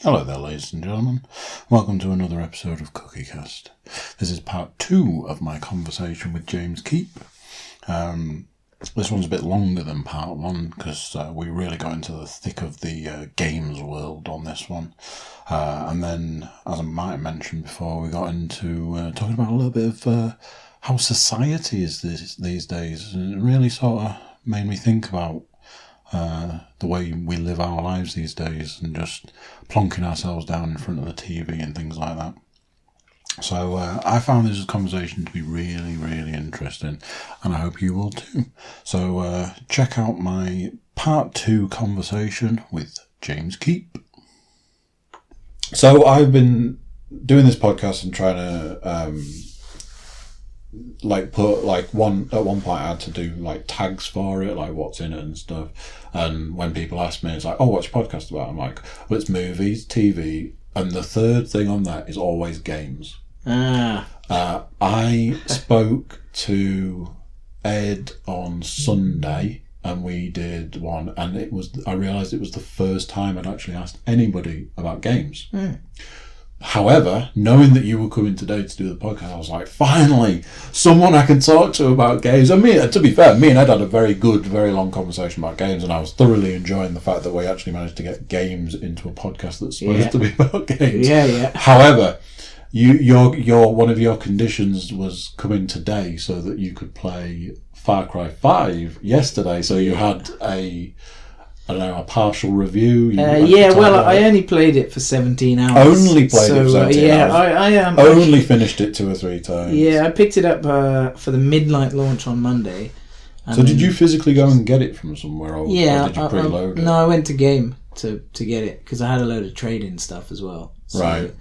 Hello there, ladies and gentlemen. Welcome to another episode of Cookiecast. This is part 2 of my conversation with James Keep. This one's a bit longer than part 1 because we really got into the thick of the games world on this one. And then, as I might have mentioned before, we got into talking about a little bit of how society is these days. And it really sort of made me think about the way we live our lives these days and just plonking ourselves down in front of the TV and things like that. So I found this conversation to be really, really interesting, and I hope you will too. So check out my part 2 conversation with James Keep. So I've been doing this podcast and trying to at one point I had to do like tags for it, like what's in it and stuff. And when people ask me, it's like, oh, what's your podcast about? I'm like, well, it's movies, TV, and the third thing on that is always games. I spoke to Ed on Sunday and we did one, and I realised it was the first time I'd actually asked anybody about games. However, knowing that you were coming today to do the podcast, I was like, finally, someone I can talk to about games. I mean, to be fair, me and Ed had a very good, very long conversation about games, and I was thoroughly enjoying the fact that we actually managed to get games into a podcast that's supposed to be about games. Yeah. However, your one of your conditions was coming today so that you could play Far Cry 5 yesterday, so you had a partial review. I only played it for 17 hours. Only played it for 17 hours? I only finished it 2 or 3 times. Yeah, I picked it up for the midnight launch on Monday. So did you physically go and get it from somewhere, or did you preload it? No, I went to Game to get it, because I had a load of trade-in stuff as well. So, right.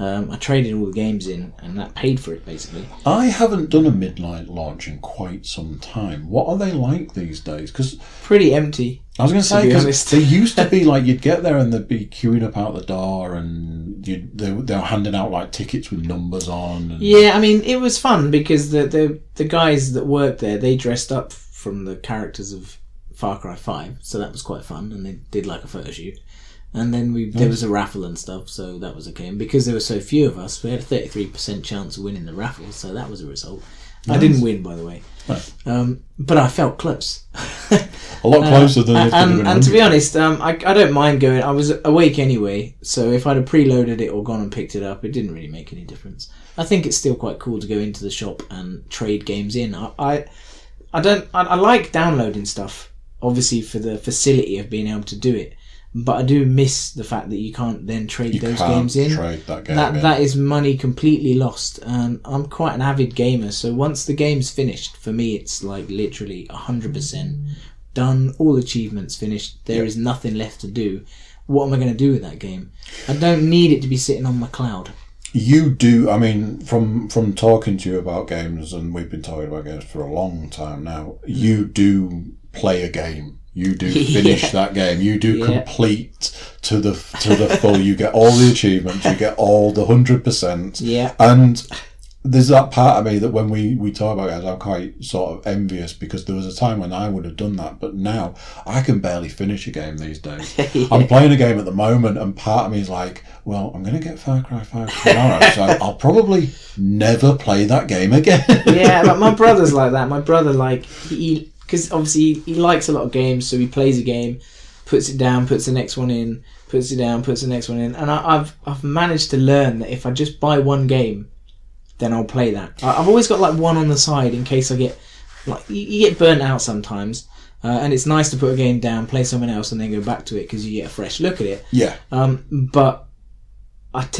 I traded all the games in, and that paid for it, basically. I haven't done a midnight launch in quite some time. What are they like these days? Pretty empty. I was going to say, because they used to be like, you'd get there and they'd be queuing up out the door, and they were handing out like tickets with numbers on. Yeah, I mean, it was fun because the guys that worked there, they dressed up from the characters of Far Cry 5, so that was quite fun, and they did like a photo shoot. And then there was a raffle and stuff, so that was okay. And because there were so few of us, we had a 33% chance of winning the raffle, so that was a result. Nice. I didn't win, by the way. Right. But I felt close. A lot closer than if and to be honest, I don't mind going. I was awake anyway, so if I'd have preloaded it or gone and picked it up, it didn't really make any difference. I think it's still quite cool to go into the shop and trade games in. I like downloading stuff, obviously for the facility of being able to do it. But I do miss the fact that you can't then trade those games in. Trade that game that is money completely lost. And I'm quite an avid gamer, so once the game's finished, for me it's like literally 100% done. All achievements finished. There is nothing left to do. What am I going to do with that game? I don't need it to be sitting on my cloud. You do. I mean, from talking to you about games, and we've been talking about games for a long time now, you do play a game. You do finish that game. You do complete to the full. You get all the achievements. You get all the 100%. Yeah. And there's that part of me that when we talk about games, I'm quite sort of envious, because there was a time when I would have done that, but now I can barely finish a game these days. I'm playing a game at the moment, and part of me is like, well, I'm going to get Far Cry 5 tomorrow, so I'll probably never play that game again. Yeah, but my brother's like that. My brother, because obviously he likes a lot of games, so he plays a game, puts it down, puts the next one in, puts it down, puts the next one in, and I've managed to learn that if I just buy one game, then I'll play that. I've always got like one on the side in case I get you get burnt out sometimes, and it's nice to put a game down, play something else, and then go back to it because you get a fresh look at it. Yeah. But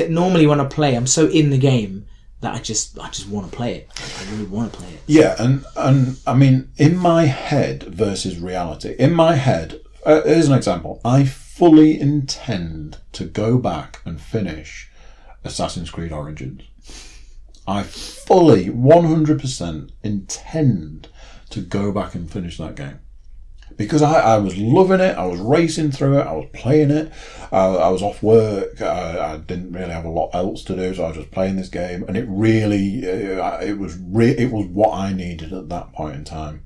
normally when I play, I'm so in the game that I just want to play it. I really want to play it. Yeah, and I mean, in my head versus reality. In my head, here's an example. I fully intend to go back and finish Assassin's Creed Origins. I fully, 100% intend to go back and finish that game. Because I was loving it, I was racing through it, I was playing it, I was off work, I didn't really have a lot else to do, so I was just playing this game, and it really, it was what I needed at that point in time.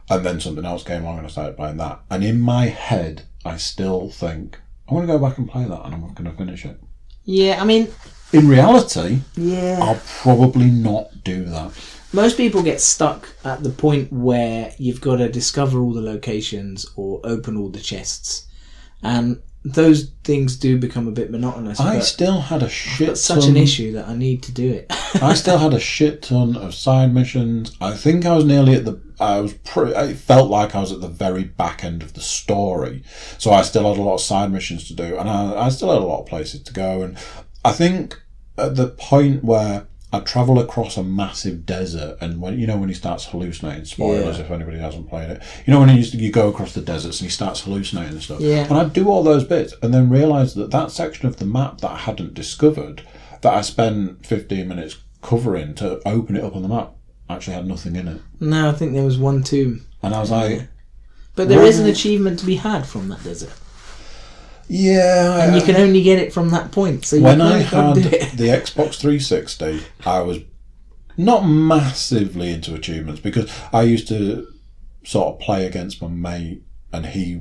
And then something else came along and I started playing that. And in my head, I still think I want to go back and play that, and I'm not going to finish it. Yeah, I mean, in reality, yeah, I'll probably not do that. Most people get stuck at the point where you've got to discover all the locations or open all the chests, and those things do become a bit monotonous. I still had a shit ton. Such an issue that I need to do it. I still had a shit ton of side missions. I think I was nearly at the. It felt like I was at the very back end of the story, so I still had a lot of side missions to do, and I still had a lot of places to go. And I think at the point where I travel across a massive desert, and when he starts hallucinating, spoilers if anybody hasn't played it, when you go across the deserts and he starts hallucinating and stuff, and I'd do all those bits and then realise that section of the map that I hadn't discovered, that I spent 15 minutes covering to open it up on the map, actually had nothing in it. No, I think there was one too. And I was like... But there is an achievement to be had from that desert. Yeah. And you can only get it from that point. So when I had the Xbox 360, I was not massively into achievements because I used to sort of play against my mate, and he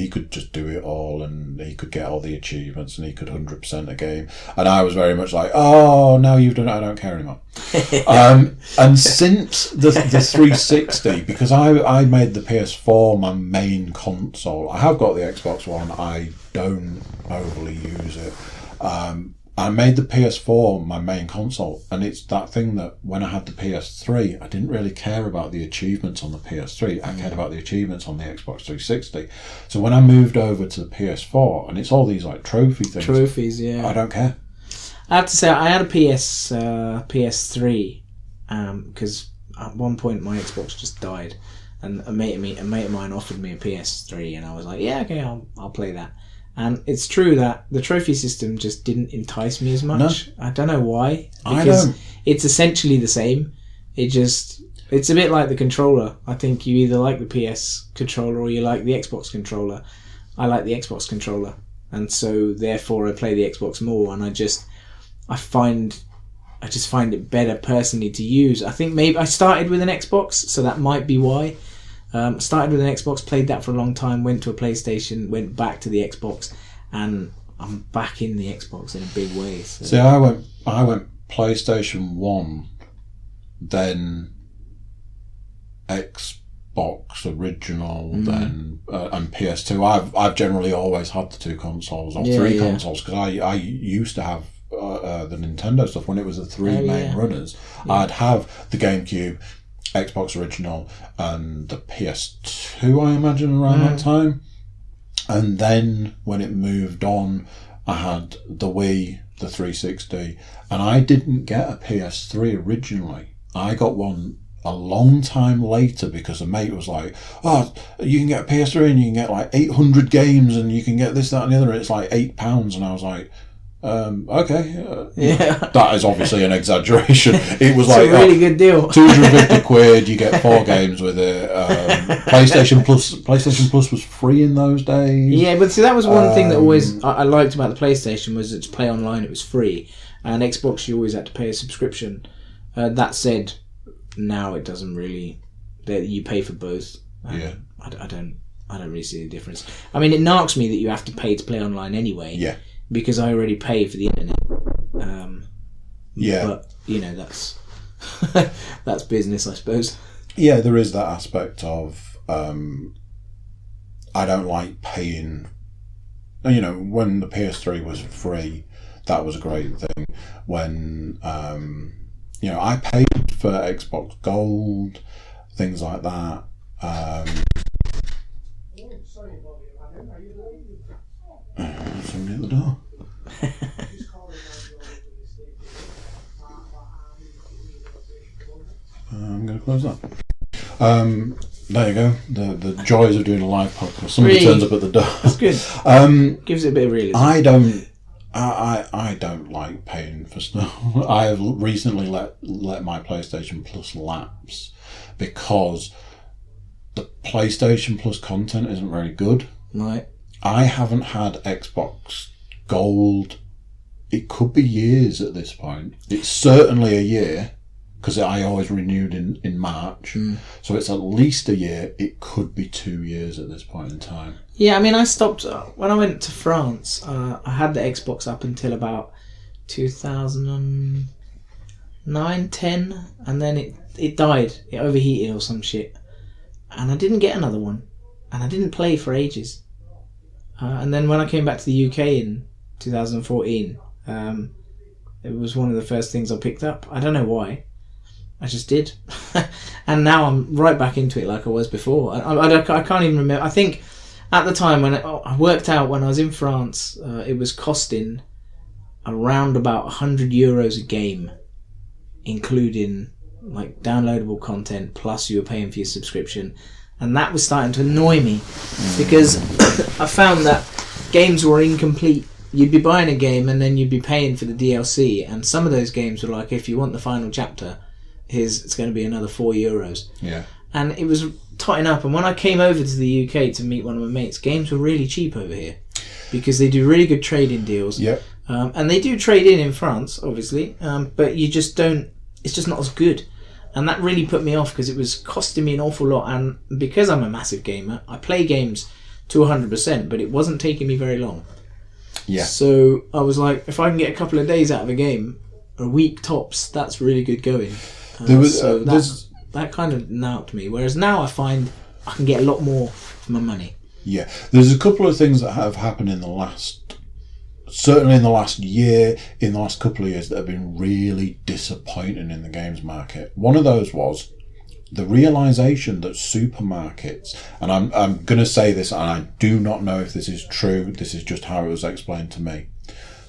could just do it all, and he could get all the achievements, and he could 100% a game. And I was very much like, oh, now you've done it, I don't care anymore. And since the 360, because I made the PS4 my main console, I have got the Xbox One, I don't overly use it. I made the PS4 my main console, and it's that thing that when I had the PS3, I didn't really care about the achievements on the PS3. I cared about the achievements on the Xbox 360. So when I moved over to the PS4, and it's all these like trophy things. Trophies, yeah. I don't care. I have to say, I had a PS3 because at one point my Xbox just died, and a mate of mine offered me a PS3, and I was like, yeah, okay, I'll play that. And it's true that the trophy system just didn't entice me as much. No. I don't know why. Because it's essentially the same. It's a bit like the controller. I think you either like the PS controller or you like the Xbox controller. I like the Xbox controller. And so therefore I play the Xbox more, and I just find it better personally to use. I think maybe I started with an Xbox, so that might be why. Started with an Xbox, played that for a long time, went to a PlayStation, went back to the Xbox, and I'm back in the Xbox in a big way. So. See, I went PlayStation 1, then Xbox original, then and PS2. I've generally always had the two consoles or three consoles, because I used to have the Nintendo stuff when it was the three main runners. Yeah. I'd have the GameCube, Xbox original, and the PS2, I imagine, around that time. And then when it moved on, I had the Wii, the 360, and I didn't get a PS3 originally. I got one a long time later because a mate was like, oh, you can get a PS3 and you can get like 800 games and you can get this, that and the other, and it's like £8. And I was like, okay. That is obviously an exaggeration. It was like a really good deal. 250 quid, you get 4 games with it. PlayStation Plus was free in those days. Yeah, but see, that was one thing that always I liked about the PlayStation, was that to play online it was free, and Xbox you always had to pay a subscription. That said, now it doesn't really. You pay for both. I don't really see the difference. I mean, it narks me that you have to pay to play online anyway. Yeah. Because I already pay for the internet. But that's that's business, I suppose. Yeah, there is that aspect of I don't like paying. When the PS3 was free, that was a great thing. When I paid for Xbox Gold, things like that. Somebody at the door. I'm going to close that. There you go. The joys of doing a live podcast. Somebody turns up at the door. That's good. Gives it a bit of realism. I don't like paying for stuff. I have recently let my PlayStation Plus lapse because the PlayStation Plus content isn't very good. Right. I haven't had Xbox Gold. It could be years at this point. It's certainly a year, because I always renewed in March. So it's at least a year. It could be 2 years at this point in time. Yeah, I mean, I stopped when I went to France. I had the Xbox up until about 2009, 10, and then it died. It overheated or some shit, and I didn't get another one, and I didn't play for ages. And then when I came back to the UK in 2014, it was one of the first things I picked up. I don't know why. I just did. And now I'm right back into it like I was before. I can't even remember. I think at the time when I worked out when I was in France, it was costing around about €100 a game, including like downloadable content, plus you were paying for your subscription. And that was starting to annoy me because I found that games were incomplete. You'd be buying a game and then you'd be paying for the DLC, and some of those games were like, if you want the final chapter, it's going to be another €4. Yeah. And it was totting up. And when I came over to the UK to meet one of my mates, games were really cheap over here because they do really good trading deals. Yep. And they do trade in France, obviously, but you just don't. It's just not as good. And that really put me off because it was costing me an awful lot. And because I'm a massive gamer, I play games to 100%, but it wasn't taking me very long. Yeah. So I was like, if I can get a couple of days out of a game, a week tops, that's really good going. That kind of knocked me. Whereas now I find I can get a lot more for my money. Yeah. There's a couple of things that have happened certainly in the last year, in the last couple of years, that have been really disappointing in the games market. One of those was the realisation that supermarkets, and I'm going to say this, and I do not know if this is true, this is just how it was explained to me.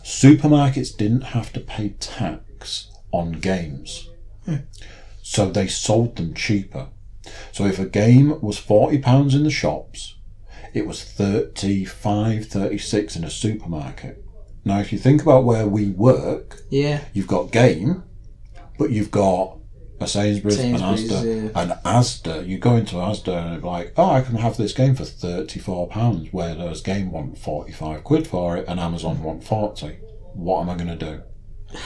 Supermarkets didn't have to pay tax on games. So they sold them cheaper. So if a game was £40 in the shops, it was 35, 36 in a supermarket. Now, if you think about where we work, you've got Game, but you've got a Sainsbury's and Asda. Yeah. And Asda, you go into Asda and it's like, oh, I can have this game for £34, whereas Game want £45 for it and Amazon want 40. What am I going to do?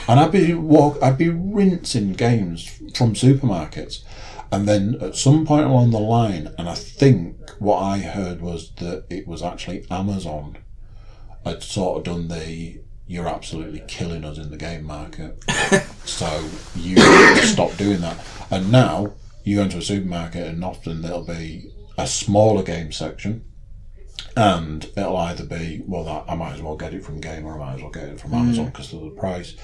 And I'd be rinsing games from supermarkets. And then at some point along the line, and I think what I heard was that it was actually Amazon had sort of done you're absolutely killing us in the game market. So you need to stop doing that. And now you go into a supermarket and often there'll be a smaller game section, and it'll either be, well, I might as well get it from Game or I might as well get it from Amazon because of the price.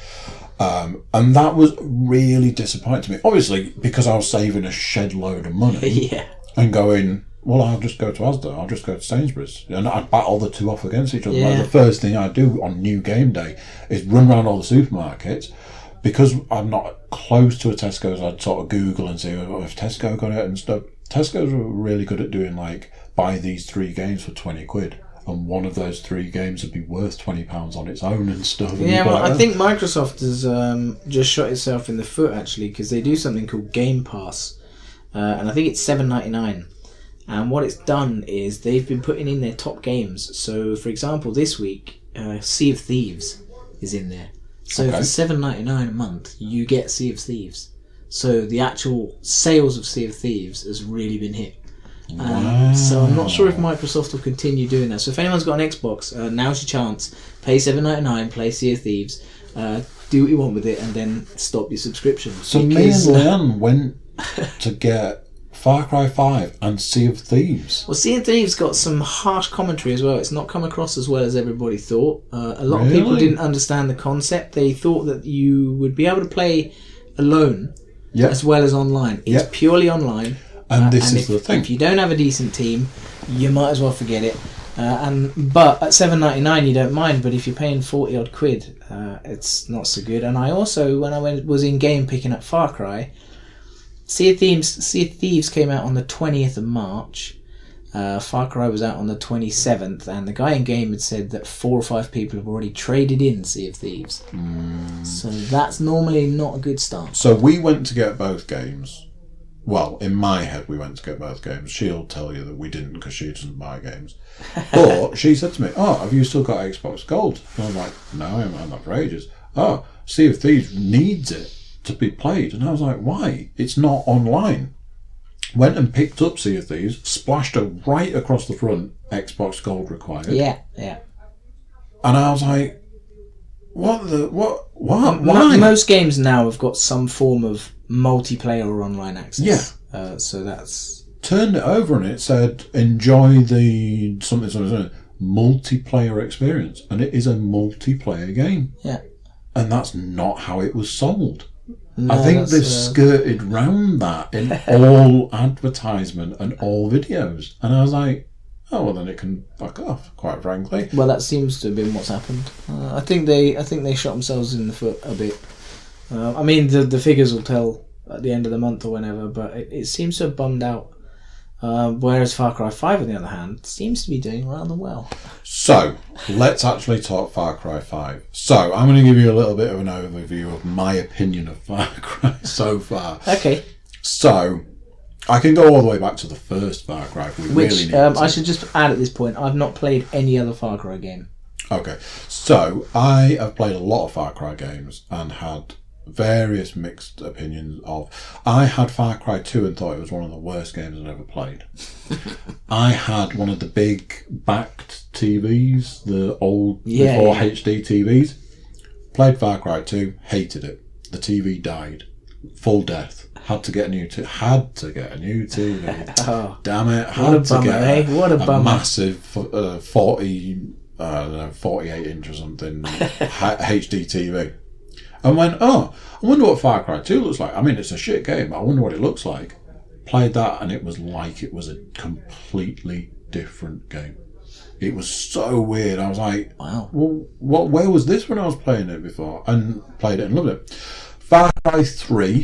And that was really disappointing to me. Obviously, because I was saving a shed load of money and going, well, I'll just go to Asda, I'll just go to Sainsbury's. And I'd battle the two off against each other. Yeah. Like the first thing I do on new game day is run around all the supermarkets. Because I'm not close to a Tesco's, I'd sort of Google and see if Tesco got it and stuff. Tesco's were really good at doing like, buy these 3 games for £20, and one of those 3 games would be worth £20 on its own and stuff. Yeah, well, I think Microsoft has just shot itself in the foot actually, because they do something called Game Pass, and I think it's $7.99. And what it's done is they've been putting in their top games. So, for example, this week, Sea of Thieves is in there. So for $7.99 a month, you get Sea of Thieves. So the actual sales of Sea of Thieves has really been hit. Wow. So I'm not sure if Microsoft will continue doing that. So if anyone's got an Xbox, now's your chance. Pay $7.99, play Sea of Thieves, do what you want with it, and then stop your subscription. So me and Leanne went to get Far Cry 5 and Sea of Thieves. Well, Sea of Thieves got some harsh commentary as well. It's not come across as well as everybody thought. A lot of people didn't understand the concept. They thought that you would be able to play alone as well as online. It's purely online. And this is the thing. If you don't have a decent team, you might as well forget it. But at $7.99 you don't mind. But if you're paying 40 odd quid, it's not so good. And I also, when I was in game picking up Far Cry, Sea of Thieves came out on the 20th of March. Far Cry was out on the 27th, and the guy in game had said that 4 or 5 people have already traded in Sea of Thieves. So that's normally not a good start. So we went to get both games. Well, in my head, we went to get both games. She'll tell you that we didn't because she doesn't buy games. But she said to me, oh, have you still got Xbox Gold? And I'm like, no, I haven't had that for ages. Oh, Sea of Thieves needs it to be played. And I was like, why? It's not online. went and picked up Sea of Thieves, splashed her right across the front, Xbox Gold required. Yeah. And I was like, what? Why? Most games now have got some form of multiplayer or online access. Yeah. So that's... Turned it over and it said, enjoy the something, multiplayer experience. And it is a multiplayer game. Yeah. And that's not how it was sold. No, I think they've skirted round that in all advertisement and all videos. And I was like, oh, well, then it can fuck off, quite frankly. Well, that seems to have been what's happened. I think they shot themselves in the foot a bit. I mean, the figures will tell at the end of the month or whenever, but it seems to have bummed out. Whereas Far Cry 5, on the other hand, seems to be doing rather well. So, let's actually talk Far Cry 5. So, I'm going to give you a little bit of an overview of my opinion of Far Cry so far. Okay. So, I can go all the way back to the first Far Cry if we really need to. I should just add at this point, I've not played any other Far Cry game. Okay. So, I have played a lot of Far Cry games and had various mixed opinions of. I had Far Cry 2 and thought it was one of the worst games I'd ever played. I had one of the big backed TVs, the old before HD TVs. Played Far Cry 2, hated it. The TV died. Full death. Had to get a new TV. Oh, Damn it. What a bummer, What a bummer. Massive 48 inch or something HD TV. And went, oh, I wonder what Far Cry 2 looks like. I mean, it's a shit game, but I wonder what it looks like. Played that, and it was like it was a completely different game. It was so weird. I was like, wow. Well, where was this when I was playing it before? And played it and loved it. Far Cry 3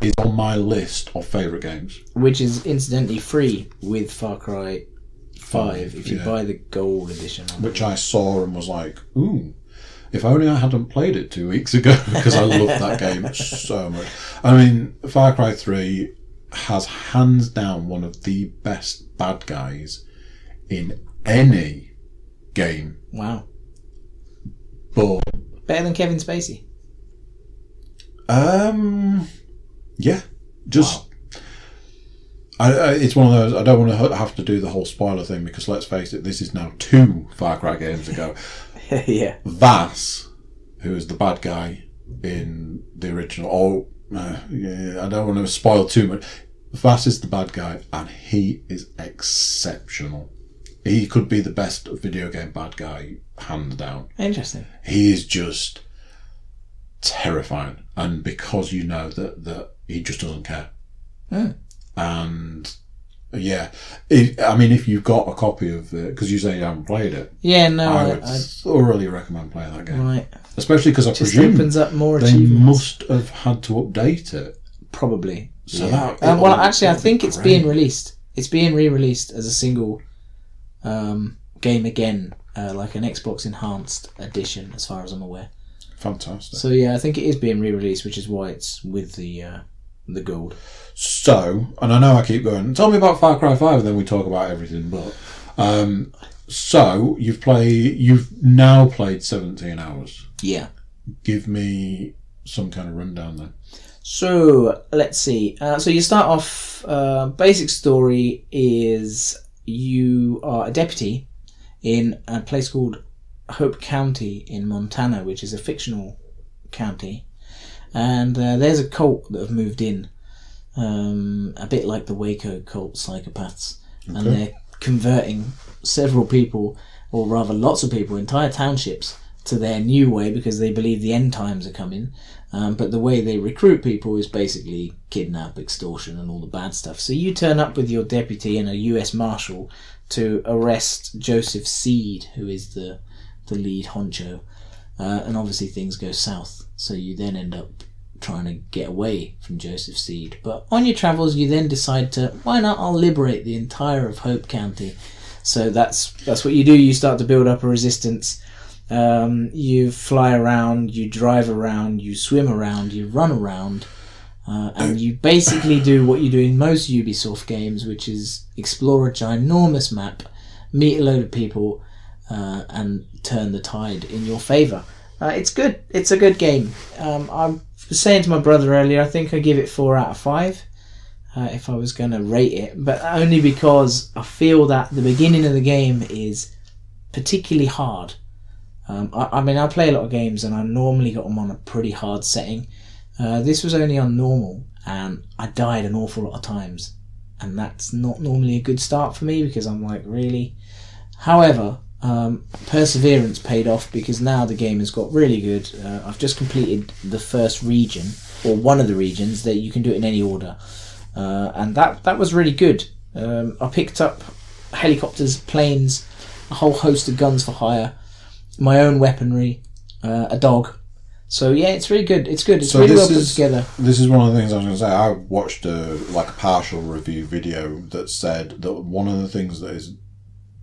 is on my list of favourite games. Which is incidentally free with Far Cry 5 if you buy the gold edition. Which I saw and was like, ooh. If only I hadn't played it 2 weeks ago, because I love that game so much. I mean, Far Cry 3 has hands down one of the best bad guys in any game. Wow. But better than Kevin Spacey? Yeah. Just... Wow. It's one of those, I don't want to have to do the whole spoiler thing, because let's face it, this is now 2 Far Cry games ago. Yeah. Vass, who is the bad guy in the original. I don't want to spoil too much. Vass is the bad guy, and he is exceptional. He could be the best video game bad guy, hands down. Interesting. He is just terrifying, and because you know that he just doesn't care. And yeah, if you've got a copy of it, because you say you haven't played it. Yeah, no, I would thoroughly recommend playing that game. Right. Especially because I presume opens up more they must have had to update it. Probably. So yeah. that. Well, actually, I think it's being released. It's being re-released as a single game again, like an Xbox Enhanced edition, as far as I'm aware. Fantastic. So yeah, I think it is being re-released, which is why it's with the gold. So, and I know I keep going, tell me about Far Cry 5 and then we talk about everything, but so you've now played 17 hours. Yeah. Give me some kind of rundown then. So, let's see. So you start off, basic story is you are a deputy in a place called Hope County in Montana, which is a fictional county. And there's a cult that have moved in, a bit like the Waco cult psychopaths. Okay. And they're converting several people, or rather lots of people, entire townships, to their new way because they believe the end times are coming. But the way they recruit people is basically kidnap, extortion, and all the bad stuff. So you turn up with your deputy and a US Marshal to arrest Joseph Seed, who is the lead honcho. And obviously things go south. So you then end up trying to get away from Joseph Seed. But on your travels, you then decide to, why not, I'll liberate the entire of Hope County. So that's what you do. You start to build up a resistance. You fly around, you drive around, you swim around, you run around, and you basically do what you do in most Ubisoft games, which is explore a ginormous map, meet a load of people, and turn the tide in your favour. It's good. It's a good game. I was saying to my brother earlier, I think I give it 4 out of 5. if I was going to rate it, but only because I feel that the beginning of the game is particularly hard. I mean, I play a lot of games and I normally got them on a pretty hard setting. This was only on normal, and I died an awful lot of times, and that's not normally a good start for me, because I'm like, really? However, perseverance paid off, because now the game has got really good. I've just completed the first region, or one of the regions, that you can do it in any order, and that was really good. I picked up helicopters, planes, a whole host of guns for hire, my own weaponry, a dog. So yeah, it's really good. It's good. It's really well put together. This is one of the things I was going to say. I watched a partial review video that said that one of the things that is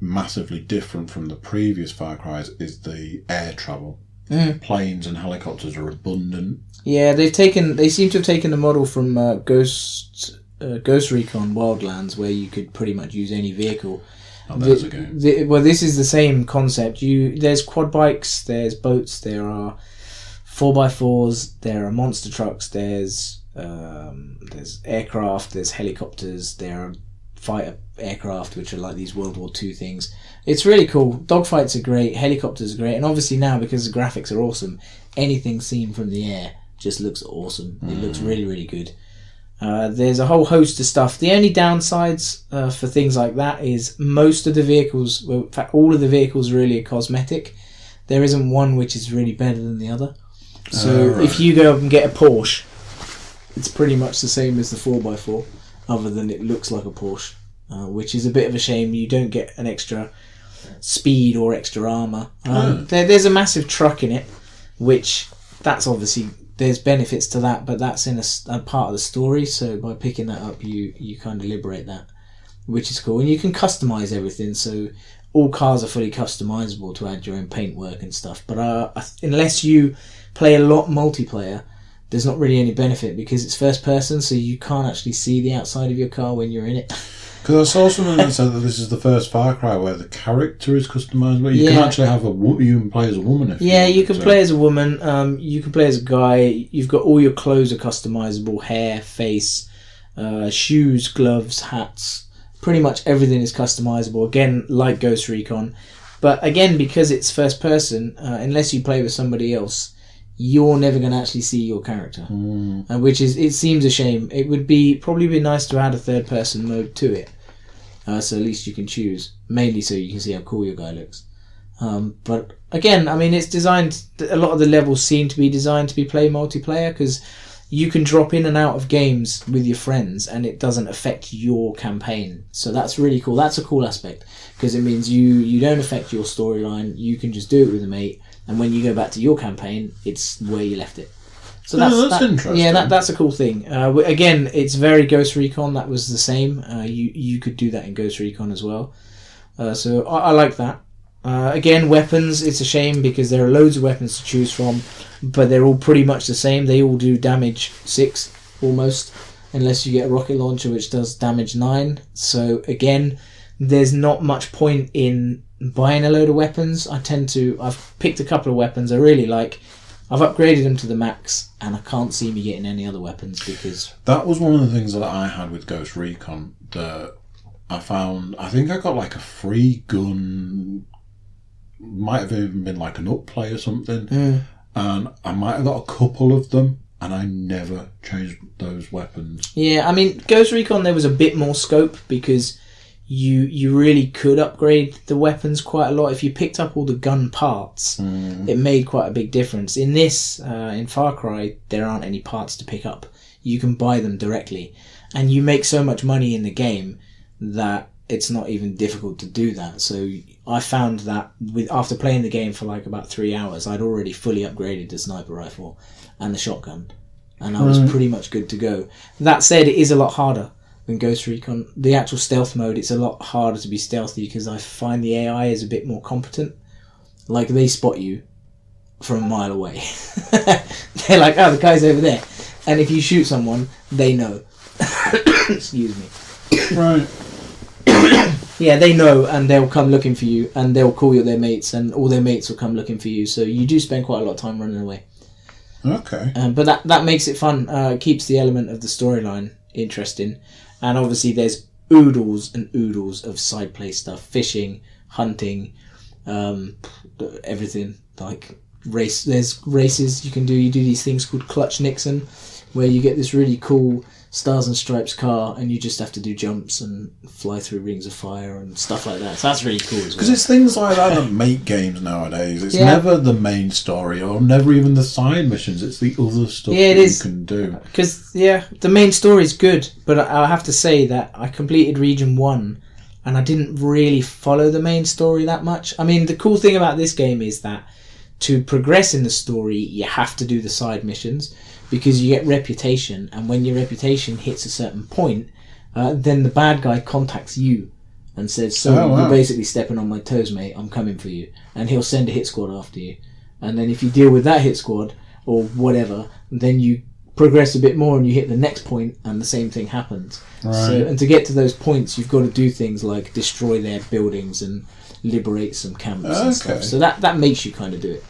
massively different from the previous Far Cry's is the air travel. Planes and helicopters are abundant. Yeah, they seem to have taken the model from Ghost Recon Wildlands, where you could pretty much use any vehicle. Oh, that's a game. This is the same concept. There's quad bikes, there's boats, there are 4x4s, there are monster trucks, there's aircraft, there's helicopters, there are fighter aircraft, which are like these World War II things. It's really cool. Dogfights are great, helicopters are great, and obviously now, because the graphics are awesome, anything seen from the air just looks awesome. It looks really, really good. There's a whole host of stuff. The only downsides for things like that is most of the vehicles, well, in fact all of the vehicles really are cosmetic. There isn't one which is really better than the other. So right. If you go up and get a Porsche, it's pretty much the same as the 4x4, other than it looks like a Porsche, which is a bit of a shame. You don't get an extra speed or extra armour. There's a massive truck in it, which that's obviously... There's benefits to that, but that's in a part of the story, so by picking that up you kind of liberate that, which is cool. And you can customise everything, so all cars are fully customisable to add your own paintwork and stuff. But unless you play a lot multiplayer, there's not really any benefit, because it's first person, so you can't actually see the outside of your car when you're in it. Because I saw something that said that this is the first Far Cry where the character is customisable. You can actually have you can play as a woman if you can play as a woman. You can play as a guy. You've got all your clothes are customisable: hair, face, shoes, gloves, hats. Pretty much everything is customisable. Again, like Ghost Recon, but again, because it's first person, unless you play with somebody else, you're never going to actually see your character, which it seems a shame. It would probably be nice to add a third person mode to it. So at least you can choose, mainly so you can see how cool your guy looks. But again, I mean, it's designed. A lot of the levels seem to be designed to be play multiplayer, because you can drop in and out of games with your friends, and it doesn't affect your campaign. So that's really cool. That's a cool aspect, because it means you don't affect your storyline. You can just do it with a mate, and when you go back to your campaign, it's where you left it. So that's interesting. Yeah, that's a cool thing. Again, it's very Ghost Recon. That was the same. You could do that in Ghost Recon as well. So I like that. Again, weapons. It's a shame because there are loads of weapons to choose from, but they're all pretty much the same. They all do damage 6 almost, unless you get a rocket launcher which does damage 9. So again, there's not much point in buying a load of weapons. I've picked a couple of weapons I really like. I've upgraded them to the max, and I can't see me getting any other weapons, because... That was one of the things that I had with Ghost Recon, that I found... I think I got like a free gun, might have even been like an upplay or something, and I might have got a couple of them, and I never changed those weapons. Yeah, I mean, Ghost Recon, there was a bit more scope, because you really could upgrade the weapons quite a lot. If you picked up all the gun parts, it made quite a big difference. In this, in Far Cry, there aren't any parts to pick up. You can buy them directly, and you make so much money in the game that it's not even difficult to do that. So I found that after playing the game for like about 3 hours, I'd already fully upgraded the sniper rifle and the shotgun, and I was pretty much good to go. That said, it is a lot harder than Ghost Recon. The actual stealth mode, it's a lot harder to be stealthy, because I find the AI is a bit more competent. Like, they spot you from a mile away. They're like, oh, the guy's over there. And if you shoot someone, they know. Excuse me. Right. Yeah, they know, and they'll come looking for you, and they'll call you their mates, and all their mates will come looking for you. So you do spend quite a lot of time running away. Okay. But that makes it fun. It keeps the element of the storyline interesting. And obviously there's oodles and oodles of side play stuff, fishing, hunting, everything. Like there's races you can do. You do these things called Clutch Nixon, where you get this really cool Stars and Stripes car, and you just have to do jumps and fly through rings of fire and stuff like that. So that's really cool as well. Because it's things like that that make games nowadays. It's Yeah. never the main story, or never even the side missions. It's the other stuff Yeah, it that is. you can do. Because, the main story's good, but I have to say that I completed Region 1, and I didn't really follow the main story that much. I mean, the cool thing about this game is that to progress in the story, you have to do the side missions, because you get reputation, and when your reputation hits a certain point, then the bad guy contacts you and says, you're basically stepping on my toes, mate, I'm coming for you. And he'll send a hit squad after you. And then if you deal with that hit squad, or whatever, then you progress a bit more and you hit the next point and the same thing happens. Right. So, and to get to those points, you've got to do things like destroy their buildings and liberate some camps and stuff. So that makes you kind of do it.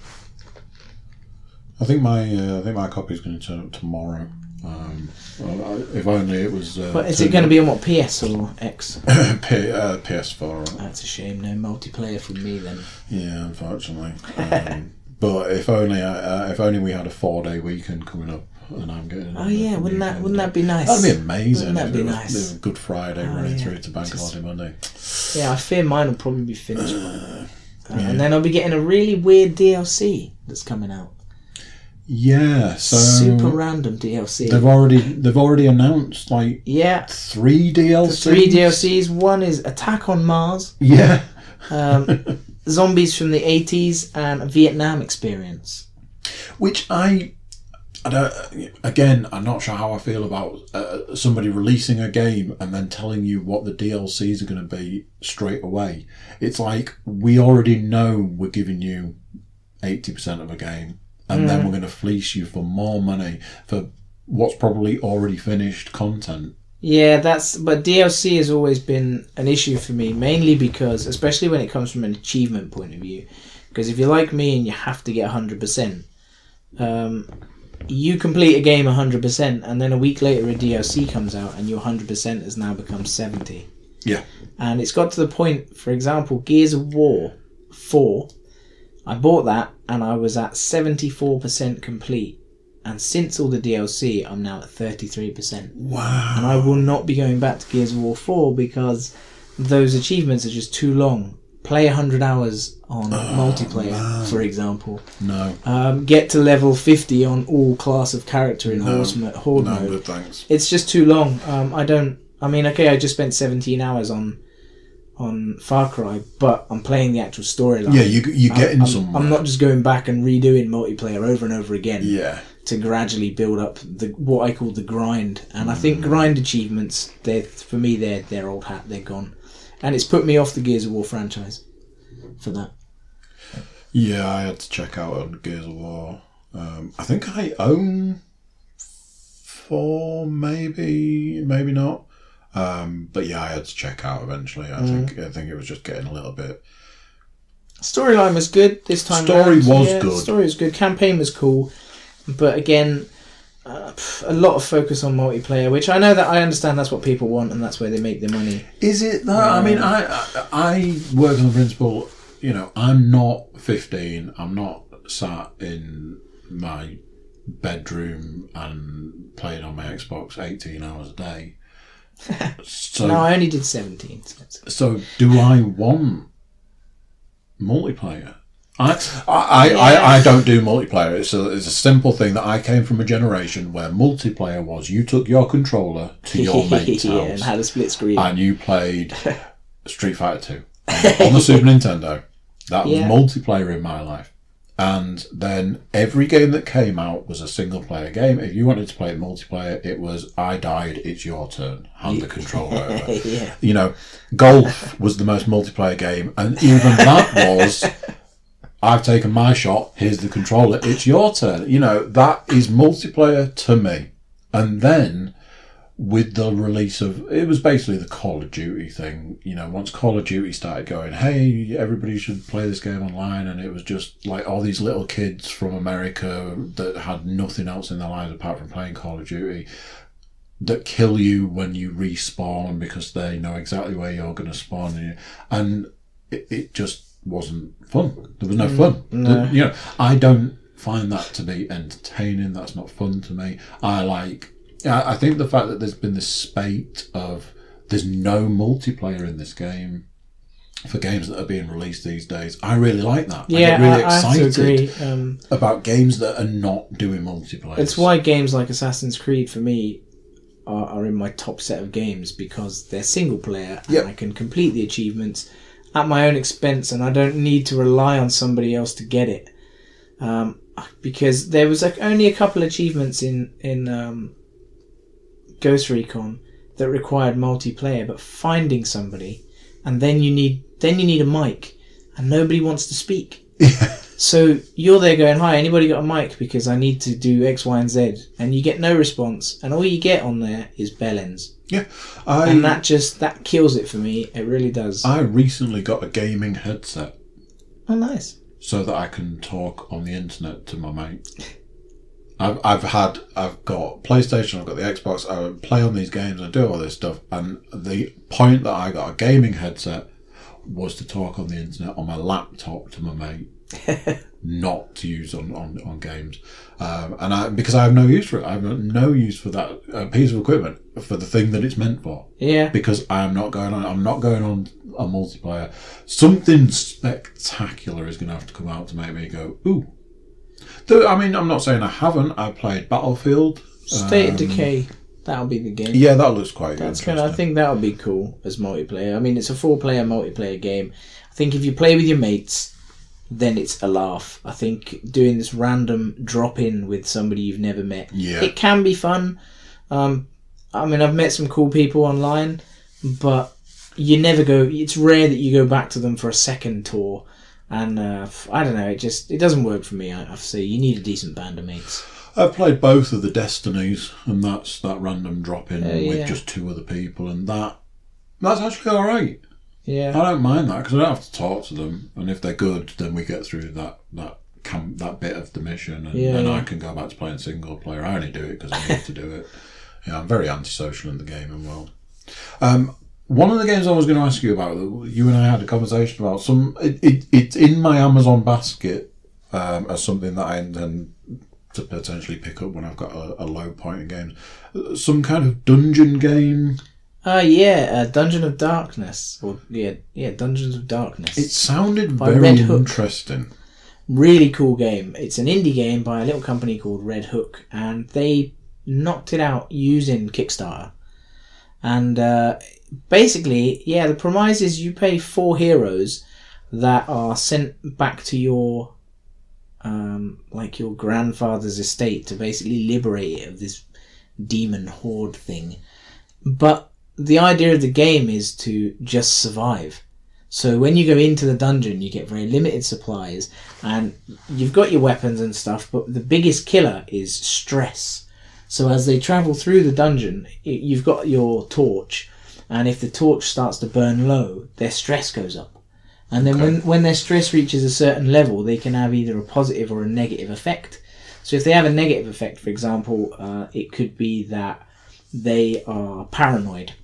I think my copy's going to turn up tomorrow. If only it was. But is it going to be on what, PS or X? PS4. That's a shame. No multiplayer from me then. Yeah, unfortunately. But if only we had a 4-day weekend coming up, and I'm getting. Oh yeah, wouldn't that be nice? That'd be amazing. Wouldn't that be nice? It was Good Friday running through to Bank Holiday Monday. Yeah, I fear mine will probably be finished by then. And then I'll be getting a really weird DLC that's coming out. Yeah, so super random DLC. They've already announced 3 DLCs. The 3 DLCs. One is Attack on Mars. Yeah. Zombies from the 80s and a Vietnam experience. Which I don't. Again, I'm not sure how I feel about somebody releasing a game and then telling you what the DLCs are going to be straight away. It's like we already know we're giving you 80% of a game. And then we're going to fleece you for more money for what's probably already finished content. Yeah, but DLC has always been an issue for me, mainly because, especially when it comes from an achievement point of view, because if you're like me and you have to get 100%, you complete a game 100%, and then a week later a DLC comes out and your 100% has now become 70. Yeah. And it's got to the point, for example, Gears of War 4, I bought that and I was at 74% complete. And since all the DLC, I'm now at 33%. Wow. And I will not be going back to Gears of War 4 because those achievements are just too long. Play 100 hours on multiplayer, for example. No. Get to level 50 on all class of character in Horde mode. No, good thanks. It's just too long. I just spent 17 hours on Far Cry, but I'm playing the actual storyline. Yeah, you're getting somewhere. I'm not just going back and redoing multiplayer over and over again. Yeah. To gradually build up what I call the grind, and I think grind achievements, for me they're old hat. They're gone, and it's put me off the Gears of War franchise for that. Yeah, I had to check out on Gears of War. I think I own 4, maybe not. But yeah, I had to check out eventually. I think it was just getting a little bit. Storyline was good this time. Story was good. Story was good. Campaign was cool, but again, a lot of focus on multiplayer, which I understand that's what people want and that's where they make their money. Is it that? I mean, I work on the principle. I'm not 15. I'm not sat in my bedroom and playing on my Xbox 18 hours a day. So, no, I only did 17. So do I want multiplayer? I don't do multiplayer. It's a simple thing that I came from a generation where multiplayer was you took your controller to your mate's house and had a split screen and you played Street Fighter 2 on the Super Nintendo. That was multiplayer in my life. And then every game that came out was a single player game. If you wanted to play it multiplayer, it was I died, it's your turn. Hand the controller over. Golf was the most multiplayer game, and even that was I've taken my shot, here's the controller, it's your turn. That is multiplayer to me. And then with the release of, it was basically the Call of Duty thing. Once Call of Duty started going, hey, everybody should play this game online, and it was just like all these little kids from America that had nothing else in their lives apart from playing Call of Duty. that kill you when you respawn because they know exactly where you're going to spawn, and it just wasn't fun. There was no fun. No. I don't find that to be entertaining. That's not fun to me. I think the fact that there's been this spate of there's no multiplayer in this game for games that are being released these days. I really like that. Yeah, I get really I have to excited agree. about games that are not doing multiplayer. It's why games like Assassin's Creed for me are in my top set of games, because they're single player and I can complete the achievements at my own expense, and I don't need to rely on somebody else to get it. Because there was only a couple achievements in Ghost Recon that required multiplayer, but finding somebody, and then you need a mic, and nobody wants to speak. So you're there going, "Hi, anybody got a mic? Because I need to do X, Y, and Z," and you get no response, and all you get on there is bellends. Yeah, and that kills it for me. It really does. I recently got a gaming headset. Oh, nice. So that I can talk on the internet to my mate. I've got PlayStation, I've got the Xbox, I play on these games, I do all this stuff, and the point that I got a gaming headset was to talk on the internet on my laptop to my mate. Not to use on games, because I have no use for it. I have no use for that piece of equipment for the thing that it's meant for. Yeah. Because I'm not going on a multiplayer. Something spectacular is going to have to come out to make me go, ooh. I'm not saying I haven't. I played Battlefield. State of Decay. That'll be the game. Yeah, that looks quite good. Interesting. I think that'll be cool as multiplayer. I mean, it's a 4-player multiplayer game. I think if you play with your mates, then it's a laugh. I think doing this random drop-in with somebody you've never met, it can be fun. I've met some cool people online, but you never go. It's rare that you go back to them for a second tour, and I don't know. It doesn't work for me. I have to say, you need a decent band of mates. I've played both of the Destinies, and that's that random drop-in with just 2 other people, and that's actually all right. Yeah, I don't mind that because I don't have to talk to them, and if they're good, then we get through that bit of the mission, and then I can go back to playing single player. I only do it because I need to do it. Yeah, I'm very antisocial in the gaming world. One of the games I was going to ask you about, that you and I had a conversation about, it's in my Amazon basket as something that I intend to potentially pick up when I've got a low point in games. Some kind of dungeon game. Dungeon of Darkness. Dungeons of Darkness. It sounded very interesting. Really cool game. It's an indie game by a little company called Red Hook, and they knocked it out using Kickstarter. And basically, the premise is you pay 4 heroes that are sent back to your your grandfather's estate to basically liberate it of this demon horde thing. But the idea of the game is to just survive. So when you go into the dungeon, you get very limited supplies, and you've got your weapons and stuff, but the biggest killer is stress. So as they travel through the dungeon, you've got your torch, and if the torch starts to burn low, their stress goes up. And then when their stress reaches a certain level, they can have either a positive or a negative effect. So if they have a negative effect, for example, it could be that they are paranoid.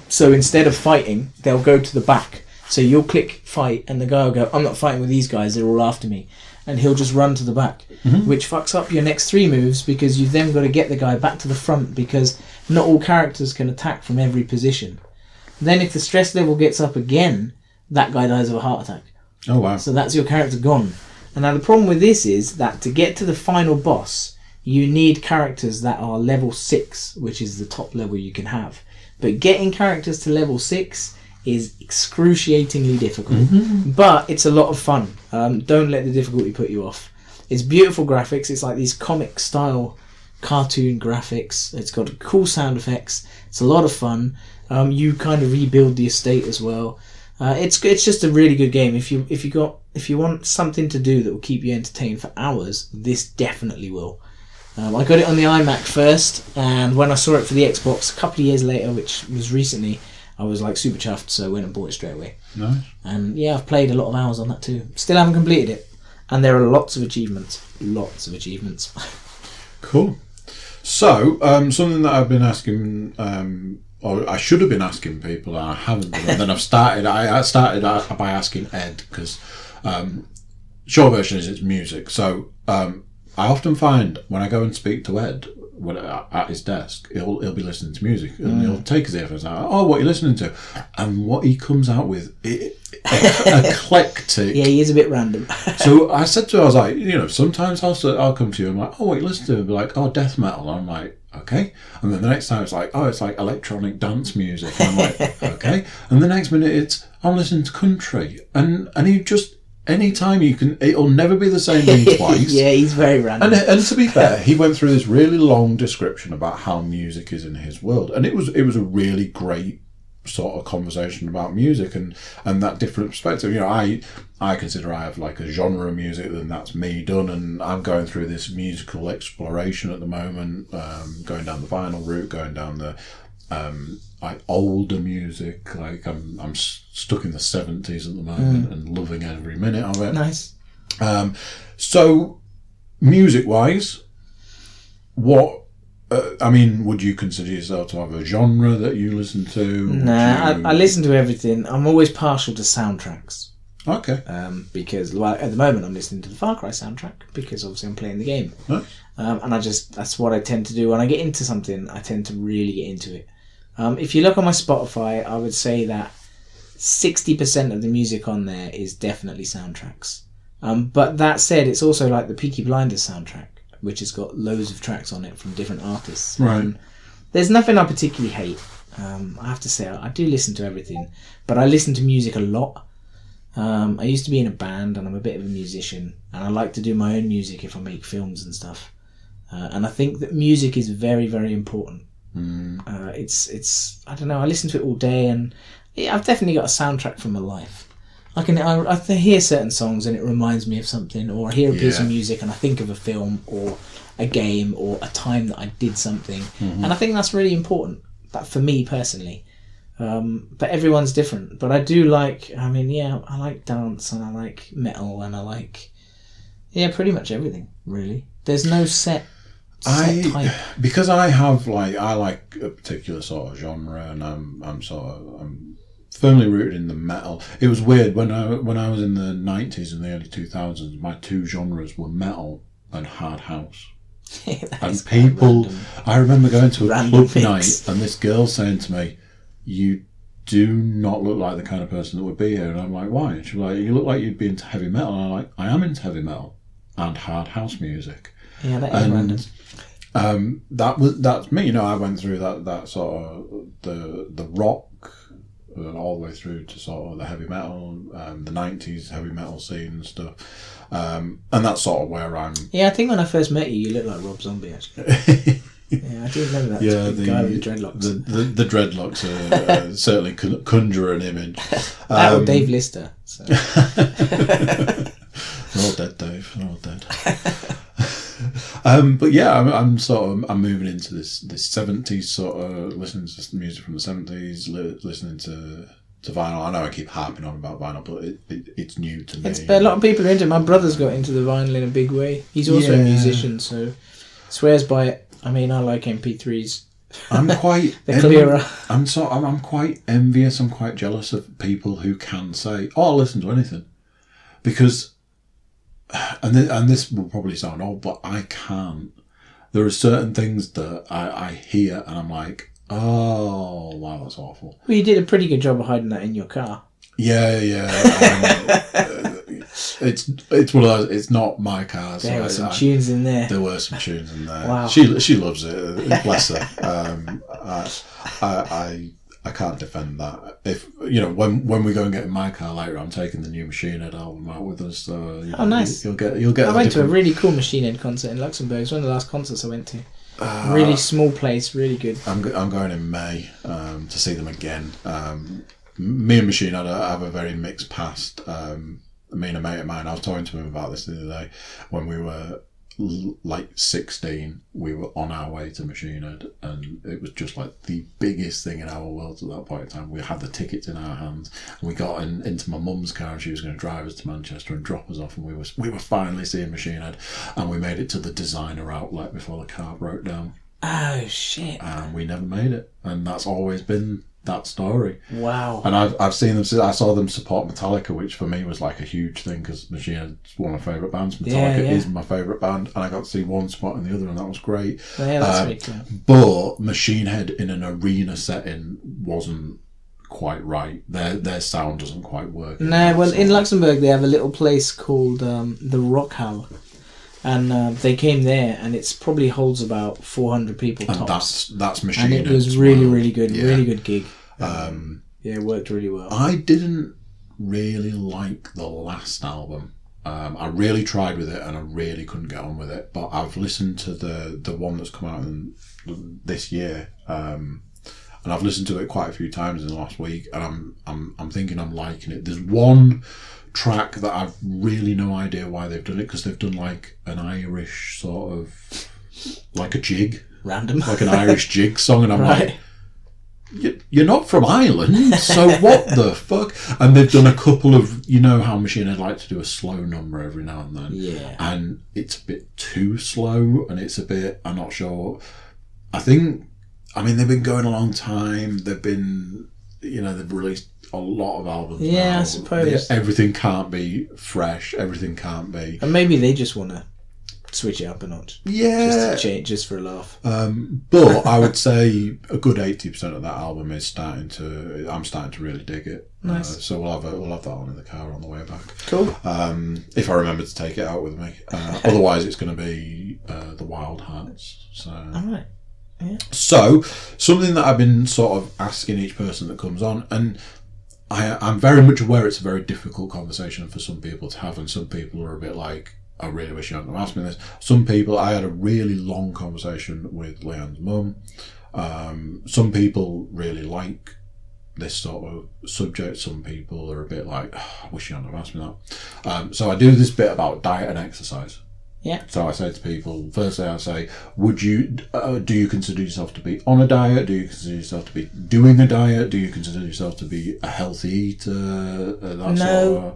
So instead of fighting, they'll go to the back. So you'll click fight, and the guy will go, "I'm not fighting with these guys, they're all after me." And he'll just run to the back, which fucks up your next 3 moves, because you've then got to get the guy back to the front, because not all characters can attack from every position. Then if the stress level gets up again, that guy dies of a heart attack. Oh, wow. So that's your character gone. And now the problem with this is that to get to the final boss, you need characters that are level 6, which is the top level you can have. But getting characters to level 6 is excruciatingly difficult. But it's a lot of fun. Don't let the difficulty put you off. It's beautiful graphics. It's like these comic style cartoon graphics. It's got cool sound effects. It's a lot of fun. You kind of rebuild the estate as well. It's just a really good game. If you want something to do that will keep you entertained for hours, this definitely will. I got it on the iMac first, and when I saw it for the Xbox a couple of years later, which was recently, I was like super chuffed, so I went and bought it straight away. Nice. And I've played a lot of hours on that too. Still haven't completed it, and there are lots of achievements. Cool. So, something that I've been asking, or I should have been asking people, and I haven't been, and then I started by asking Ed, because short version is it's music. So I often find when I go and speak to Ed at his desk, he'll be listening to music, and he'll take his earphones out. Oh, what are you listening to? And what he comes out with, eclectic. Yeah, he is a bit random. So I said to her, I was like, sometimes I'll come to you and I'm like, oh, what you listen to? He'll be like, oh, death metal. And I'm like, okay. And then the next time it's like, oh, it's like electronic dance music. And I'm like, okay. And the next minute I'm listening to country. And he just, anytime it'll never be the same thing twice. Yeah, he's very random. And to be fair, he went through this really long description about how music is in his world. And it was a really great sort of conversation about music and that different perspective. I consider I have like a genre of music, and that's me done, and I'm going through this musical exploration at the moment, going down the vinyl route, going down the like older music. Like I'm stuck in the 70s at the moment and loving every minute of it. Nice. So music wise, what would you consider yourself to have a genre that you listen to? Nah, I listen to everything. I'm always partial to soundtracks. Okay. Because at the moment I'm listening to the Far Cry soundtrack, because obviously I'm playing the game. Nice. And that's what I tend to do. When I get into something, I tend to really get into it. If you look on my Spotify, I would say that 60% of the music on there is definitely soundtracks. But that said, it's also like the Peaky Blinders soundtrack, which has got loads of tracks on it from different artists. Right. There's nothing I particularly hate. I have to say, I do listen to everything, but I listen to music a lot. I used to be in a band, and I'm a bit of a musician, and I like to do my own music if I make films and stuff. And I think that music is very, very important. It's I don't know, I listen to it all day, and I've definitely got a soundtrack from my life. I hear certain songs and it reminds me of something, or I hear a piece of music and I think of a film or a game or a time that I did something. And I think that's really important, that for me personally. But everyone's different. But I do like, I like dance, and I like metal, and I like, pretty much everything, really. There's no set type. Because I like a particular sort of genre, and I'm firmly rooted in the metal. It was weird when I was in the 90s and the early 2000s. My two genres were metal and hard house. And people, I remember going to a club night and this girl saying to me, "You do not look like the kind of person that would be here." And I'm like, "Why?" And she was like, "You look like you'd be into heavy metal." And I'm like, "I am into heavy metal and hard house music." Yeah, that is random. That's me. I went through that sort of the rock. All the way through to sort of the heavy metal, the 90s heavy metal scene and stuff. And that's sort of where I'm... Yeah, I think when I first met you, you looked like Rob Zombie, actually. Yeah, I do remember that. Yeah, the guy with the dreadlocks. The dreadlocks certainly conjure an image. That or Dave Lister. So. They're all dead, Dave. They're all dead. But yeah, I'm moving into this 70s sort of, listening to music from the 70s, listening to vinyl. I know I keep harping on about vinyl, but it's new to me. A lot of people are into it. My brother's got into the vinyl in a big way. He's also a musician, so swears by it. I like MP3s. I'm quite they're clearer. I'm quite envious. I'm quite jealous of people who can say, "Oh, I'll listen to anything," because. And this will probably sound odd, but I can't. There are certain things that I hear and I'm like, oh, wow, that's awful. Well, you did a pretty good job of hiding that in your car. Yeah. It's one of those. It's not my car. There were some tunes in there. There were some tunes in there. Wow. She loves it. Bless her. I can't defend that. If when we go and get in my car later, I'm taking the new Machine Head album out with us. So, nice. You'll get. I went to a really cool Machine Head concert in Luxembourg. It's one of the last concerts I went to. Really small place, really good. I'm going in May to see them again. Me and Machine Head have a very mixed past. Me and a mate of mine, I was talking to him about this the other day. When we were like 16, we were on our way to Machine Head, and it was just like the biggest thing in our world at that point in time. We had the tickets in our hands, and we got into my mum's car, and she was going to drive us to Manchester and drop us off, and we were finally seeing Machine Head, and we made it to the Designer outlet before the car broke down. Oh shit! And we never made it, and that's always been that story. Wow. And I've seen them. I saw them support Metallica, which for me was like a huge thing because Machine Head's one of my favourite bands. Metallica is my favourite band, and I got to see one spot and the other, and that was great. Yeah, that's really cool. But Machine Head in an arena setting wasn't quite right. Their sound doesn't quite work. No, well, in Luxembourg they have a little place called the Rock Hall, and they came there, and it's probably holds about 400 people and tops. that's Machine and Head. it was really good, really good gig. Yeah, it worked really well. I didn't really like the last album. I really tried with it, and I really couldn't get on with it. But I've listened to the one that's come out this year. And I've listened to it quite a few times in the last week, and I'm thinking I'm liking it. There's one track that I've really no idea why they've done it, because they've done like an Irish sort of, like a jig, random, like an Irish jig song, and I'm like, you're not from Ireland, so what the fuck? And they've done a couple of, you know how Machine Head like to do a slow number every now and then, and it's a bit too slow, and it's a bit, I'm not sure. I mean, they've been going a long time. They've been, they've released a lot of albums. Yeah, now. I suppose. Everything can't be fresh. Everything can't be. And maybe they just want to switch it up a notch. Yeah. Just to change, just for a laugh. But I would say a good 80% of that album is I'm starting to really dig it. Nice. So we'll have that on in the car on the way back. Cool. If I remember to take it out with me. Otherwise, it's going to be the Wild Hearts. So. All right. Yeah. So, something that I've been sort of asking each person that comes on, and I'm very much aware it's a very difficult conversation for some people to have, and some people are a bit like, I really wish you hadn't asked me this. Some people, I had a really long conversation with Leanne's mum. Some people really like this sort of subject. Some people are a bit like, I wish you hadn't asked me that. So I do this bit about diet and exercise. Yeah. So I say to people, firstly I say, do you consider yourself to be on a diet? Do you consider yourself to be doing a diet? Do you consider yourself to be a healthy eater? No.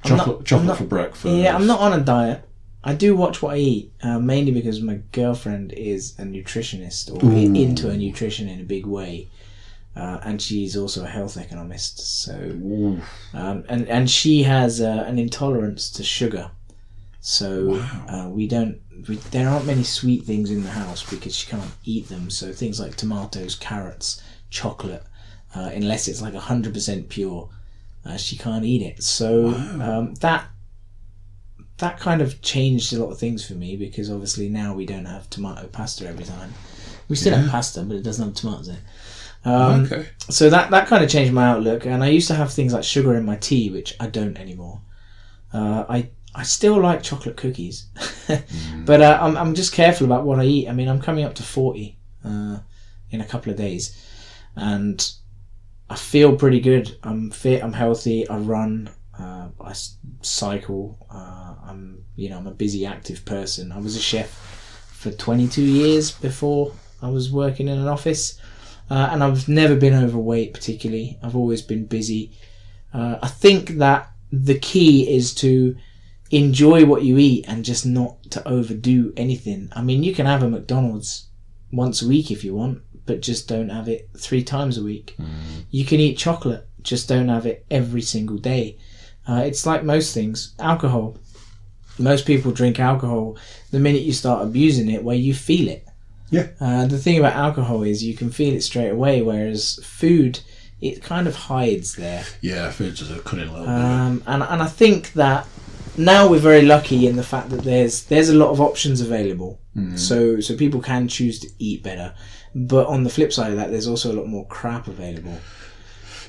Chocolate for breakfast. Yeah, I'm not on a diet. I do watch what I eat, mainly because my girlfriend is a nutritionist, or into a nutrition in a big way. And she's also a health economist, so and she has an intolerance to sugar, so there aren't many sweet things in the house because she can't eat them. So things like tomatoes, carrots, chocolate, unless it's like 100% pure, she can't eat it. So that kind of changed a lot of things for me, because obviously now we don't have tomato pasta every time. We still have pasta, but it doesn't have tomatoes in it. So that kind of changed my outlook, and I used to have things like sugar in my tea, which I don't anymore. I still like chocolate cookies, but I'm just careful about what I eat. I mean, I'm coming up to 40 in a couple of days, and I feel pretty good. I'm fit, I'm healthy, I run, I cycle, I'm a busy, active person. I was a chef for 22 years before I was working in an office. And I've never been overweight particularly. I've always been busy. I think that the key is to enjoy what you eat and just not to overdo anything. I mean, you can have a McDonald's once a week if you want, but just don't have it 3 times a week. You can eat chocolate, just don't have it every single day. It's like most things. Alcohol. Most people drink alcohol the minute you start abusing it, where you feel it. Yeah. The thing about alcohol is you can feel it straight away, whereas food, it kind of hides there. Yeah, food's a cunning little bit. And I think that now we're very lucky in the fact that there's a lot of options available. So people can choose to eat better. But on the flip side of that, there's also a lot more crap available.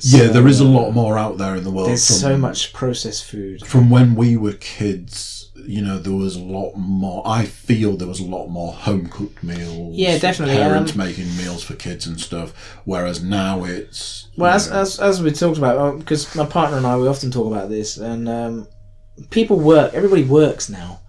Yeah, there is a lot more out there in the world. There's so much processed food. From when we were kids, there was a lot more. I feel there was a lot more home cooked meals. Yeah, definitely. Parents making meals for kids and stuff. Whereas now it's as we talked about, because my partner and I, we often talk about this, and people work. Everybody works now.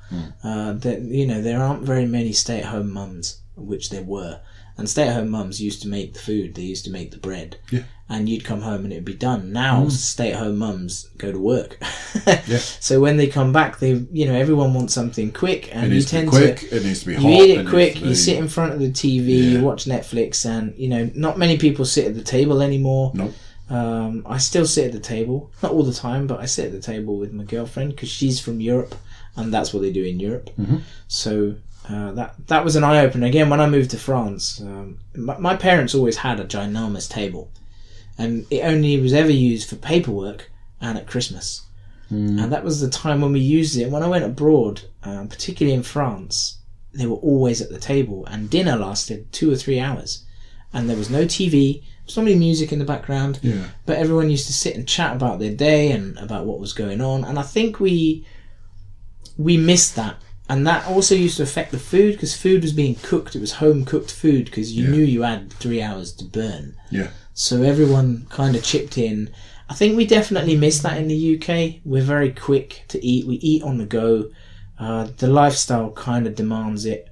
There aren't very many stay-at-home mums, which there were, And stay-at-home mums used to make the food. They used to make the bread. Yeah. And you'd come home and it'd be done. Now, stay-at-home mums go to work. Yeah. So when they come back, everyone wants something quick, and you tend to be quick. It needs to be hot. You eat it quick. You sit in front of the TV. You watch Netflix, and not many people sit at the table anymore. Nope. I still sit at the table, not all the time, but I sit at the table with my girlfriend because she's from Europe, and that's what they do in Europe. Mm-hmm. So. That was an eye-opener. Again, when I moved to France, my parents always had a ginormous table, and it only was ever used for paperwork and at Christmas. And that was the time when we used it. When I went abroad, particularly in France, they were always at the table, and dinner lasted 2 or 3 hours, and there was no TV, some music in the background, but everyone used to sit and chat about their day and about what was going on, and I think we missed that. And that also used to affect the food, because food was being cooked. It was home-cooked food, because you knew you had 3 hours to burn. Yeah. So everyone kind of chipped in. I think we definitely missed that in the UK. We're very quick to eat. We eat on the go. The lifestyle kind of demands it.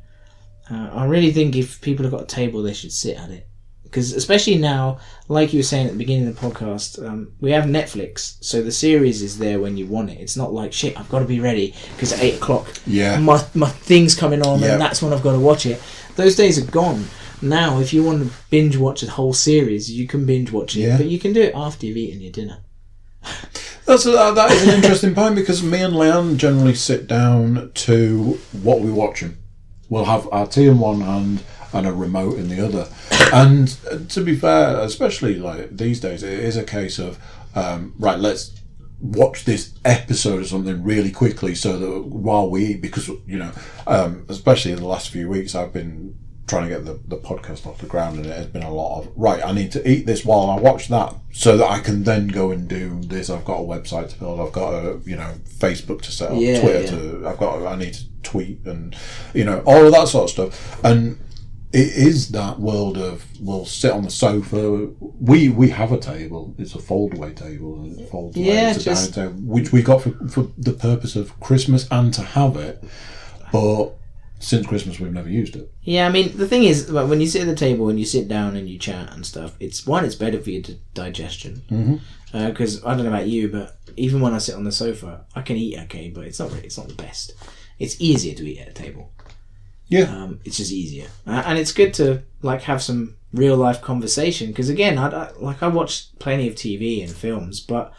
I really think if people have got a table, they should sit at it. Because especially now, like you were saying at the beginning of the podcast, we have Netflix, so the series is there when you want it. It's not like, shit, I've got to be ready because at 8 o'clock my thing's coming on and that's when I've got to watch it. Those days are gone. Now, if you want to binge watch a whole series, you can binge watch it, but you can do it after you've eaten your dinner. That is an interesting point, because me and Leanne generally sit down to what we're watching. We'll have our tea in one hand and a remote in the other. And to be fair, especially like these days, it is a case of right, let's watch this episode of something really quickly so that while we eat, because especially in the last few weeks, I've been trying to get the podcast off the ground, and it has been a lot of, right, I need to eat this while I watch that so that I can then go and do this. I've got a website to build, I've got a Facebook to set up, Twitter I need to tweet, and all of that sort of stuff. And it is that world of, we'll sit on the sofa. We have a table. It's a fold-away table, and it folds away. It's a dining table, which we got for the purpose of Christmas and to have it, but since Christmas we've never used it. Yeah, I mean, the thing is, when you sit at the table and you sit down and you chat and stuff, it's better for your digestion. Because I don't know about you, but even when I sit on the sofa, I can eat okay, but it's not the best. It's easier to eat at a table. Yeah, it's just easier, and it's good to have some real life conversation. Because again, I watch plenty of TV and films, but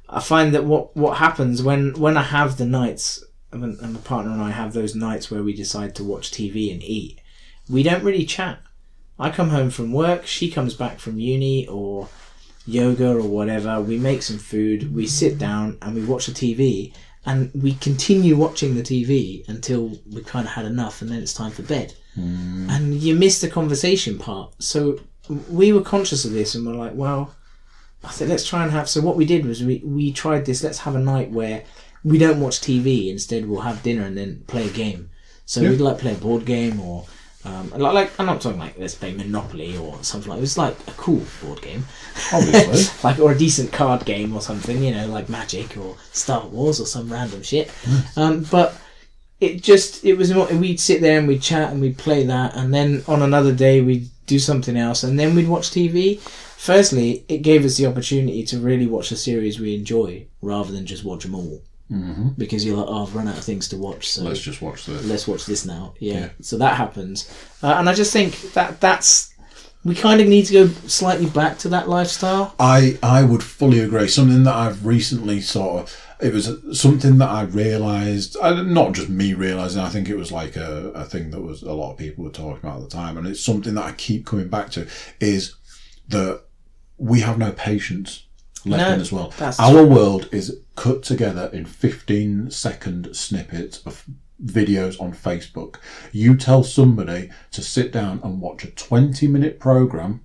I find that what happens when I have the nights, and my partner and I have those nights where we decide to watch TV and eat, we don't really chat. I come home from work, she comes back from uni or yoga or whatever. We make some food, we sit down and we watch the TV. And we continue watching the TV until we kind of had enough, and then it's time for bed. And you miss the conversation part. So we were conscious of this, and we're like, well, I said, let's try and have... So what we did was we tried this, let's have a night where we don't watch TV. Instead, we'll have dinner and then play a game. So we'd play a board game, or... I'm not talking let's play Monopoly or something like that. It was a cool board game. Obviously. Or a decent card game or something, like Magic or Star Wars or some random shit. But it was more, we'd sit there and we'd chat and we'd play that, and then on another day we'd do something else, and then we'd watch TV. Firstly, it gave us the opportunity to really watch a series we enjoy rather than just watch them all. Because you're like, I've run out of things to watch, so let's just watch this. Let's watch this now. So that happens, and I just think that's we kind of need to go slightly back to that lifestyle. I would fully agree. Something that I've recently it was something that I realised, not just me realising, I think it was a thing that was a lot of people were talking about at the time, and it's something that I keep coming back to, is that we have no patience left in as well. Our world is cut together in 15-second snippets of videos on Facebook. You tell somebody to sit down and watch a 20-minute program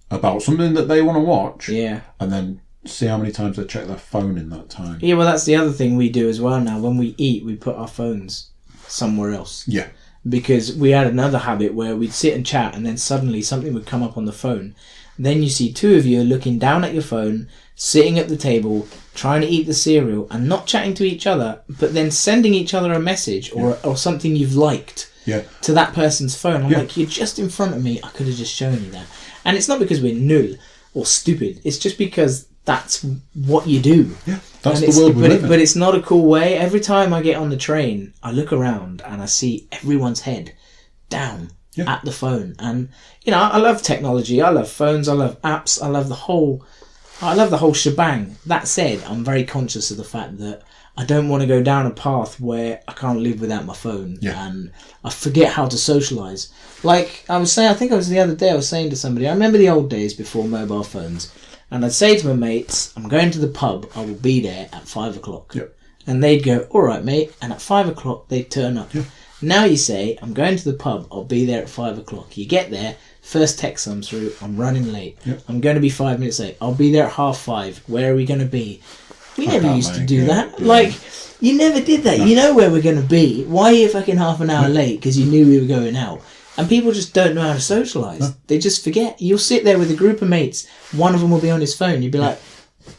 about something that they want to watch, and then see how many times they check their phone in that time. Yeah, well, that's the other thing we do as well now. When we eat, we put our phones somewhere else. Yeah. Because we had another habit where we'd sit and chat, and then suddenly something would come up on the phone. Then you see two of you looking down at your phone, sitting at the table, trying to eat the cereal and not chatting to each other, but then sending each other a message or something you've liked to that person's phone. I'm Yeah. like, you're just in front of me. I could have just shown you that. And it's not because we're null or stupid. It's just because that's what you do. Yeah, that's And the world we live in. But it's not a cool way. Every time I get on the train, I look around and I see everyone's head down at the phone. And, you know, I love technology. I love phones. I love apps. I love the whole shebang. That said, I'm very conscious of the fact that I don't want to go down a path where I can't live without my phone and I forget how to socialise. Like I was saying, I think it was the other day I was saying to somebody, I remember the old days before mobile phones, and I'd say to my mates, I'm going to the pub, I will be there at 5 o'clock. Yep. And they'd go, all right, mate, and at 5 o'clock they'd turn up. Yep. Now you say, I'm going to the pub, I'll be there at 5 o'clock. You get there, first text comes through, I'm running late. Yep. I'm going to be 5 minutes late. I'll be there at 5:30. Where are we going to be? We never used to do that. Yeah. Like, you never did that. No. You know where we're going to be. Why are you fucking half an hour late? Because you knew we were going out. And people just don't know how to socialise. No. They just forget. You'll sit there with a group of mates. One of them will be on his phone. You'll be like,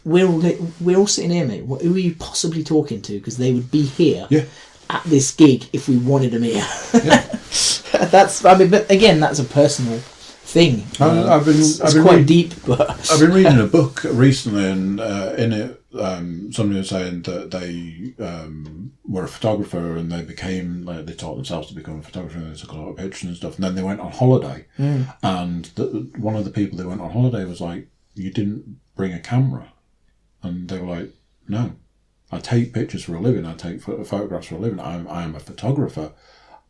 we're all sitting here, mate. Who are you possibly talking to? Because they would be here at this gig if we wanted them here. Yeah. But again, that's a personal thing. It's quite deep, but I've been reading a book recently, and in it, somebody was saying that they were a photographer, and they taught themselves to become a photographer, and they took a lot of pictures and stuff, and then they went on holiday, and one of the people they went on holiday was like, "You didn't bring a camera," and they were like, "No, I take pictures for a living. I take photographs for a living. I am a photographer.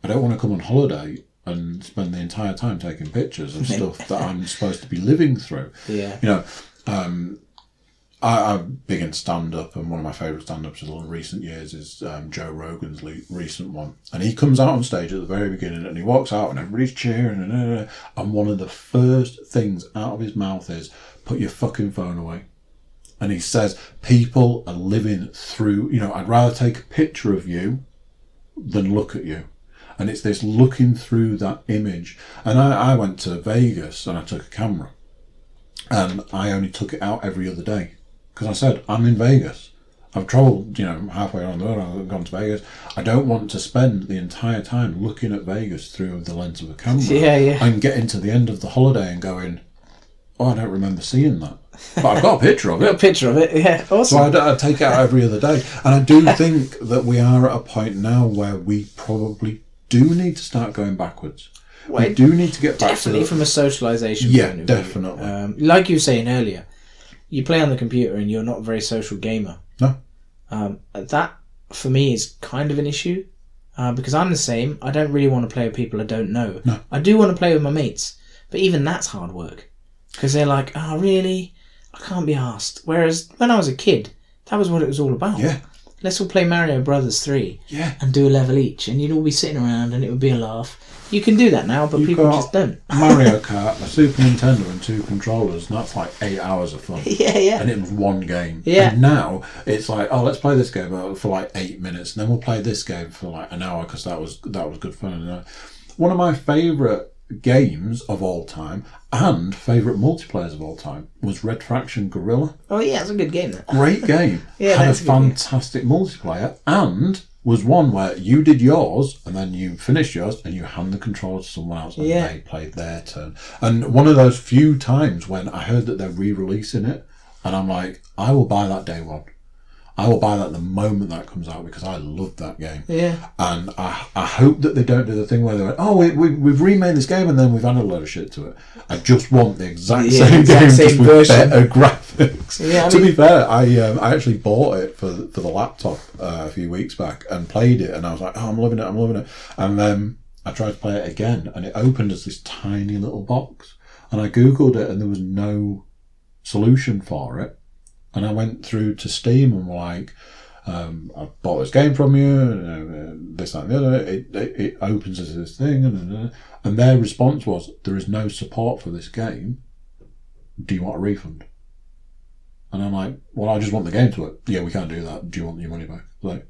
I don't want to come on holiday and spend the entire time taking pictures of stuff that I'm supposed to be living through." Yeah. You know, I'm big into stand-up, and one of my favourite stand-ups of the recent years is Joe Rogan's recent one. And he comes out on stage at the very beginning, and he walks out, and everybody's cheering, and one of the first things out of his mouth is, "Put your fucking phone away." And he says, people are living through, you know, I'd rather take a picture of you than look at you. And it's this looking through that image. And I went to Vegas and I took a camera. And I only took it out every other day. Because I said, I'm in Vegas. I've travelled, you know, halfway around the world. I've gone to Vegas. I don't want to spend the entire time looking at Vegas through the lens of a camera. And getting to the end of the holiday and going, oh, I don't remember seeing that. But I've got a picture of it. Got a picture of it, yeah. Awesome. So I take it out every other day. And I do think that we are at a point now where we probably do need to start going backwards. Well, we do need to get back to definitely from a socialisation point of view. Definitely. Like you were saying earlier, you play on the computer and you're not a very social gamer. No. That, for me, is kind of an issue. Because I'm the same. I don't really want to play with people I don't know. No. I do want to play with my mates. But even that's hard work. Because they're like, oh, really? I can't be asked. Whereas when I was a kid, that was what it was all about. Yeah. Let's all play Mario Brothers 3 and do a level each, and you'd all be sitting around and it would be a laugh. You can do that now, but people just don't. Mario Kart, a Super Nintendo and 2 controllers, and that's like 8 hours of fun. Yeah. And it was one game. Yeah. And now it's like, oh, let's play this game for like 8 minutes, and then we'll play this game for like an hour because that was good fun. One of my favourite games of all time and favourite multiplayers of all time was Red Faction Guerrilla. Oh yeah, it's a good game. Great game. Yeah, had a fantastic multiplayer, and was one where you did yours and then you finished yours and you hand the controller to someone else and they played their turn. And one of those few times when I heard that they're re-releasing it, and I'm like, I will buy that day one. I will buy that the moment that comes out because I love that game. Yeah. And I hope that they don't do the thing where they went, oh, we've remade this game and then we've added a load of shit to it. I just want the exact same game, just with better graphics. Yeah, to be fair, I actually bought it for the laptop a few weeks back and played it, and I was like, oh, I'm loving it. And then I tried to play it again, and it opened as this tiny little box. And I Googled it, and there was no solution for it. And I went through to Steam and were like, I bought this game from you, this, that and the other. It opens as this thing. And their response was, there is no support for this game. Do you want a refund? And I'm like, well, I just want the game to work. Yeah, we can't do that. Do you want your money back? Like,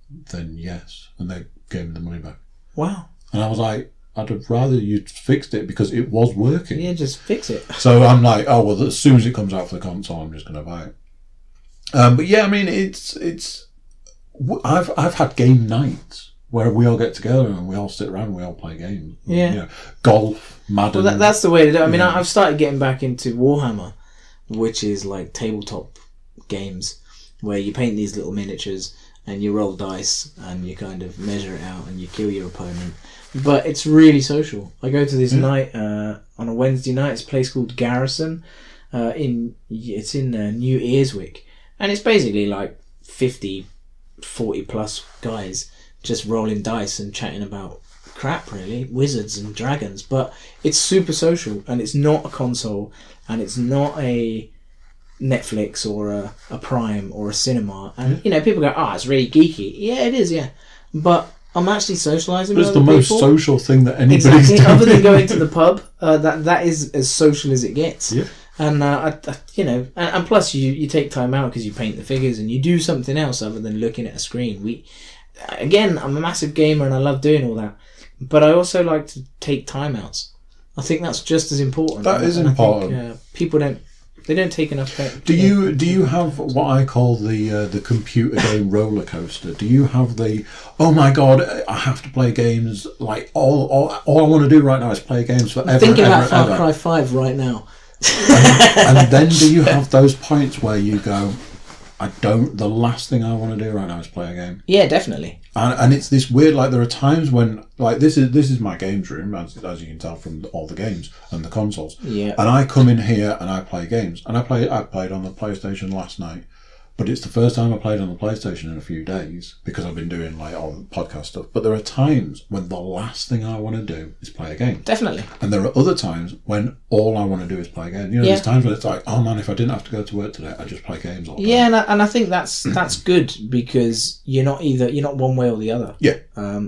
then yes. And they gave me the money back. Wow. And I was like, I'd have rather you fixed it because it was working. Yeah, just fix it. So I'm like, oh well, as soon as it comes out for the console, I'm just going to buy it. But yeah, I mean, it's I've had game nights where we all get together and we all sit around and we all play games. Yeah. You know, golf, Madden. Well, that's the way to do it. I mean, Yeah. I've started getting back into Warhammer, which is like tabletop games where you paint these little miniatures and you roll dice and you kind of measure it out and you kill your opponent. But it's really social. I go to this night on a Wednesday night. It's a place called Garrison. It's in New Earswick, and it's basically like 50, 40 plus guys just rolling dice and chatting about crap, really, wizards and dragons. But it's super social, and it's not a console, and it's not a Netflix or a Prime or a cinema. And you know, people go, "Oh, it's really geeky." Yeah, it is. Yeah, but I'm actually socialising with other But it's people. the most social thing that anybody's doing. Other than going to the pub, that is as social as it gets. Yeah. And you know, and plus you take time out because you paint the figures and you do something else other than looking at a screen. Again, I'm a massive gamer and I love doing all that, but I also like to take time outs. I think that's just as important. That is important. I think, people don't take enough time. Do you have what I call the computer game roller coaster? Do you have the, oh my god, I have to play games, like all I want to do right now is play games forever? I'm thinking about Far Cry 5 right now. and then do you have those points where you go, the last thing I want to do right now is play a game? Yeah, definitely. And it's this weird, like there are times when, like this is my games room, as you can tell from all the games and the consoles. Yeah. And I come in here and I play games. And I played on the PlayStation last night. But it's the first time I played on the PlayStation in a few days because I've been doing like all the podcast stuff. But there are times when the last thing I want to do is play a game. Definitely. And there are other times when all I want to do is play a game. You know, there's times when it's like, oh man, if I didn't have to go to work today, I'd just play games all day. Yeah, and I think that's good because you're not one way or the other. Yeah.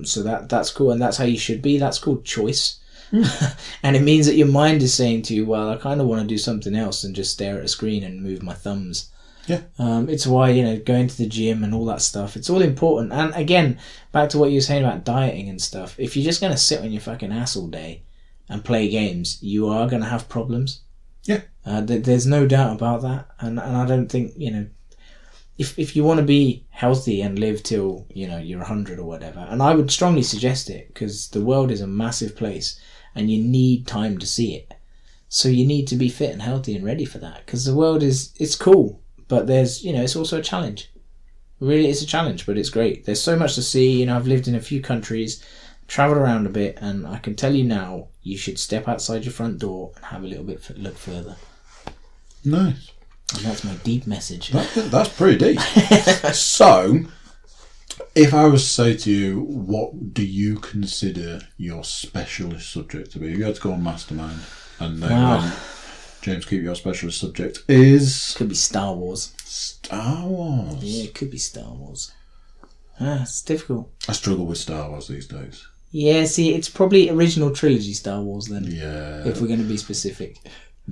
So that's cool, and that's how you should be. That's called choice. And it means that your mind is saying to you, well, I kind of want to do something else than just stare at a screen and move my thumbs. Yeah. It's why, you know, going to the gym and all that stuff, it's all important. And again, back to what you were saying about dieting and stuff, if you're just going to sit on your fucking ass all day and play games, you are going to have problems. Yeah. There's no doubt about that. And I don't think, you know, if you want to be healthy and live till, you know, you're 100 or whatever, and I would strongly suggest it because the world is a massive place and you need time to see it. So you need to be fit and healthy and ready for that because the world it's cool. But there's, you know, it's also a challenge. Really, it's a challenge, but it's great. There's so much to see. You know, I've lived in a few countries, travelled around a bit, and I can tell you now, you should step outside your front door and have a little bit look further. Nice. And that's my deep message. That's pretty deep. So, if I was to say to you, what do you consider your specialist subject to be? If you had to go on Mastermind, and then James Keep, your specialist subject is... Could be Star Wars. Star Wars? Yeah, it could be Star Wars. It's difficult. I struggle with Star Wars these days. Yeah, see, it's probably original trilogy Star Wars then. Yeah. If we're going to be specific.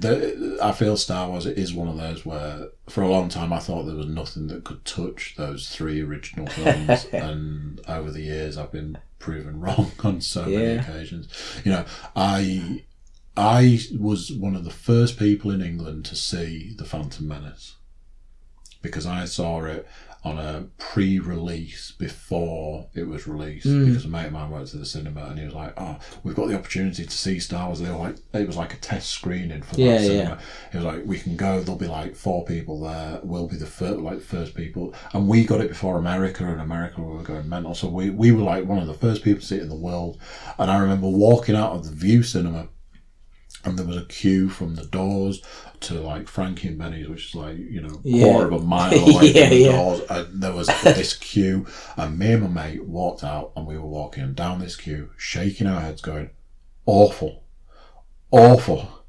I feel Star Wars is one of those where, for a long time, I thought there was nothing that could touch those 3 original films. And over the years, I've been proven wrong on so many occasions. You know, I was one of the first people in England to see The Phantom Menace because I saw it on a pre-release before it was released because a mate of mine went to the cinema and he was like, oh, we've got the opportunity to see Star Wars. They were like, it was like a test screening for that cinema. He was like, we can go, there'll be like 4 people there, we'll be the first people, and we got it before America, and America were going mental, so we were like one of the first people to see it in the world. And I remember walking out of the View cinema and there was a queue from the doors to like Frankie and Benny's, which is like, you know, quarter of a mile away from the doors. And there was this queue, and me and my mate walked out, and we were walking down this queue, shaking our heads, going, awful, awful,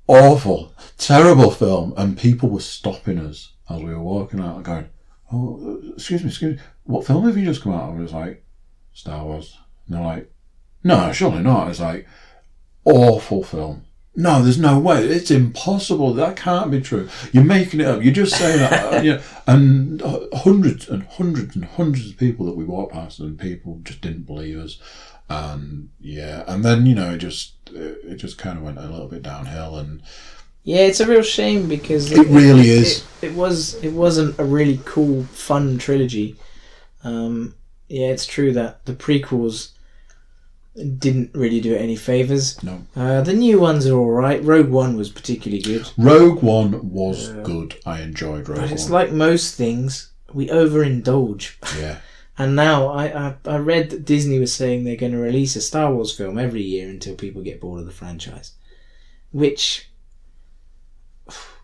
awful, terrible film. And people were stopping us as we were walking out and going, oh, excuse me, what film have you just come out of? And it was like, Star Wars. And they're like, no, surely not. It's like, awful film. No, there's no way. It's impossible. That can't be true. You're making it up. You're just saying that. You know, and hundreds and hundreds and hundreds of people that we walked past, and people just didn't believe us. And then, you know, it just kind of went a little bit downhill. And yeah, it's a real shame because it really is. It wasn't a really cool, fun trilogy. yeah, it's true that the prequels didn't really do it any favours. No. The new ones are alright. Rogue One was particularly good. Rogue One was good. I enjoyed Rogue One. But it's like most things, we overindulge. Yeah. And now I read that Disney was saying they're going to release a Star Wars film every year until people get bored of the franchise. Which,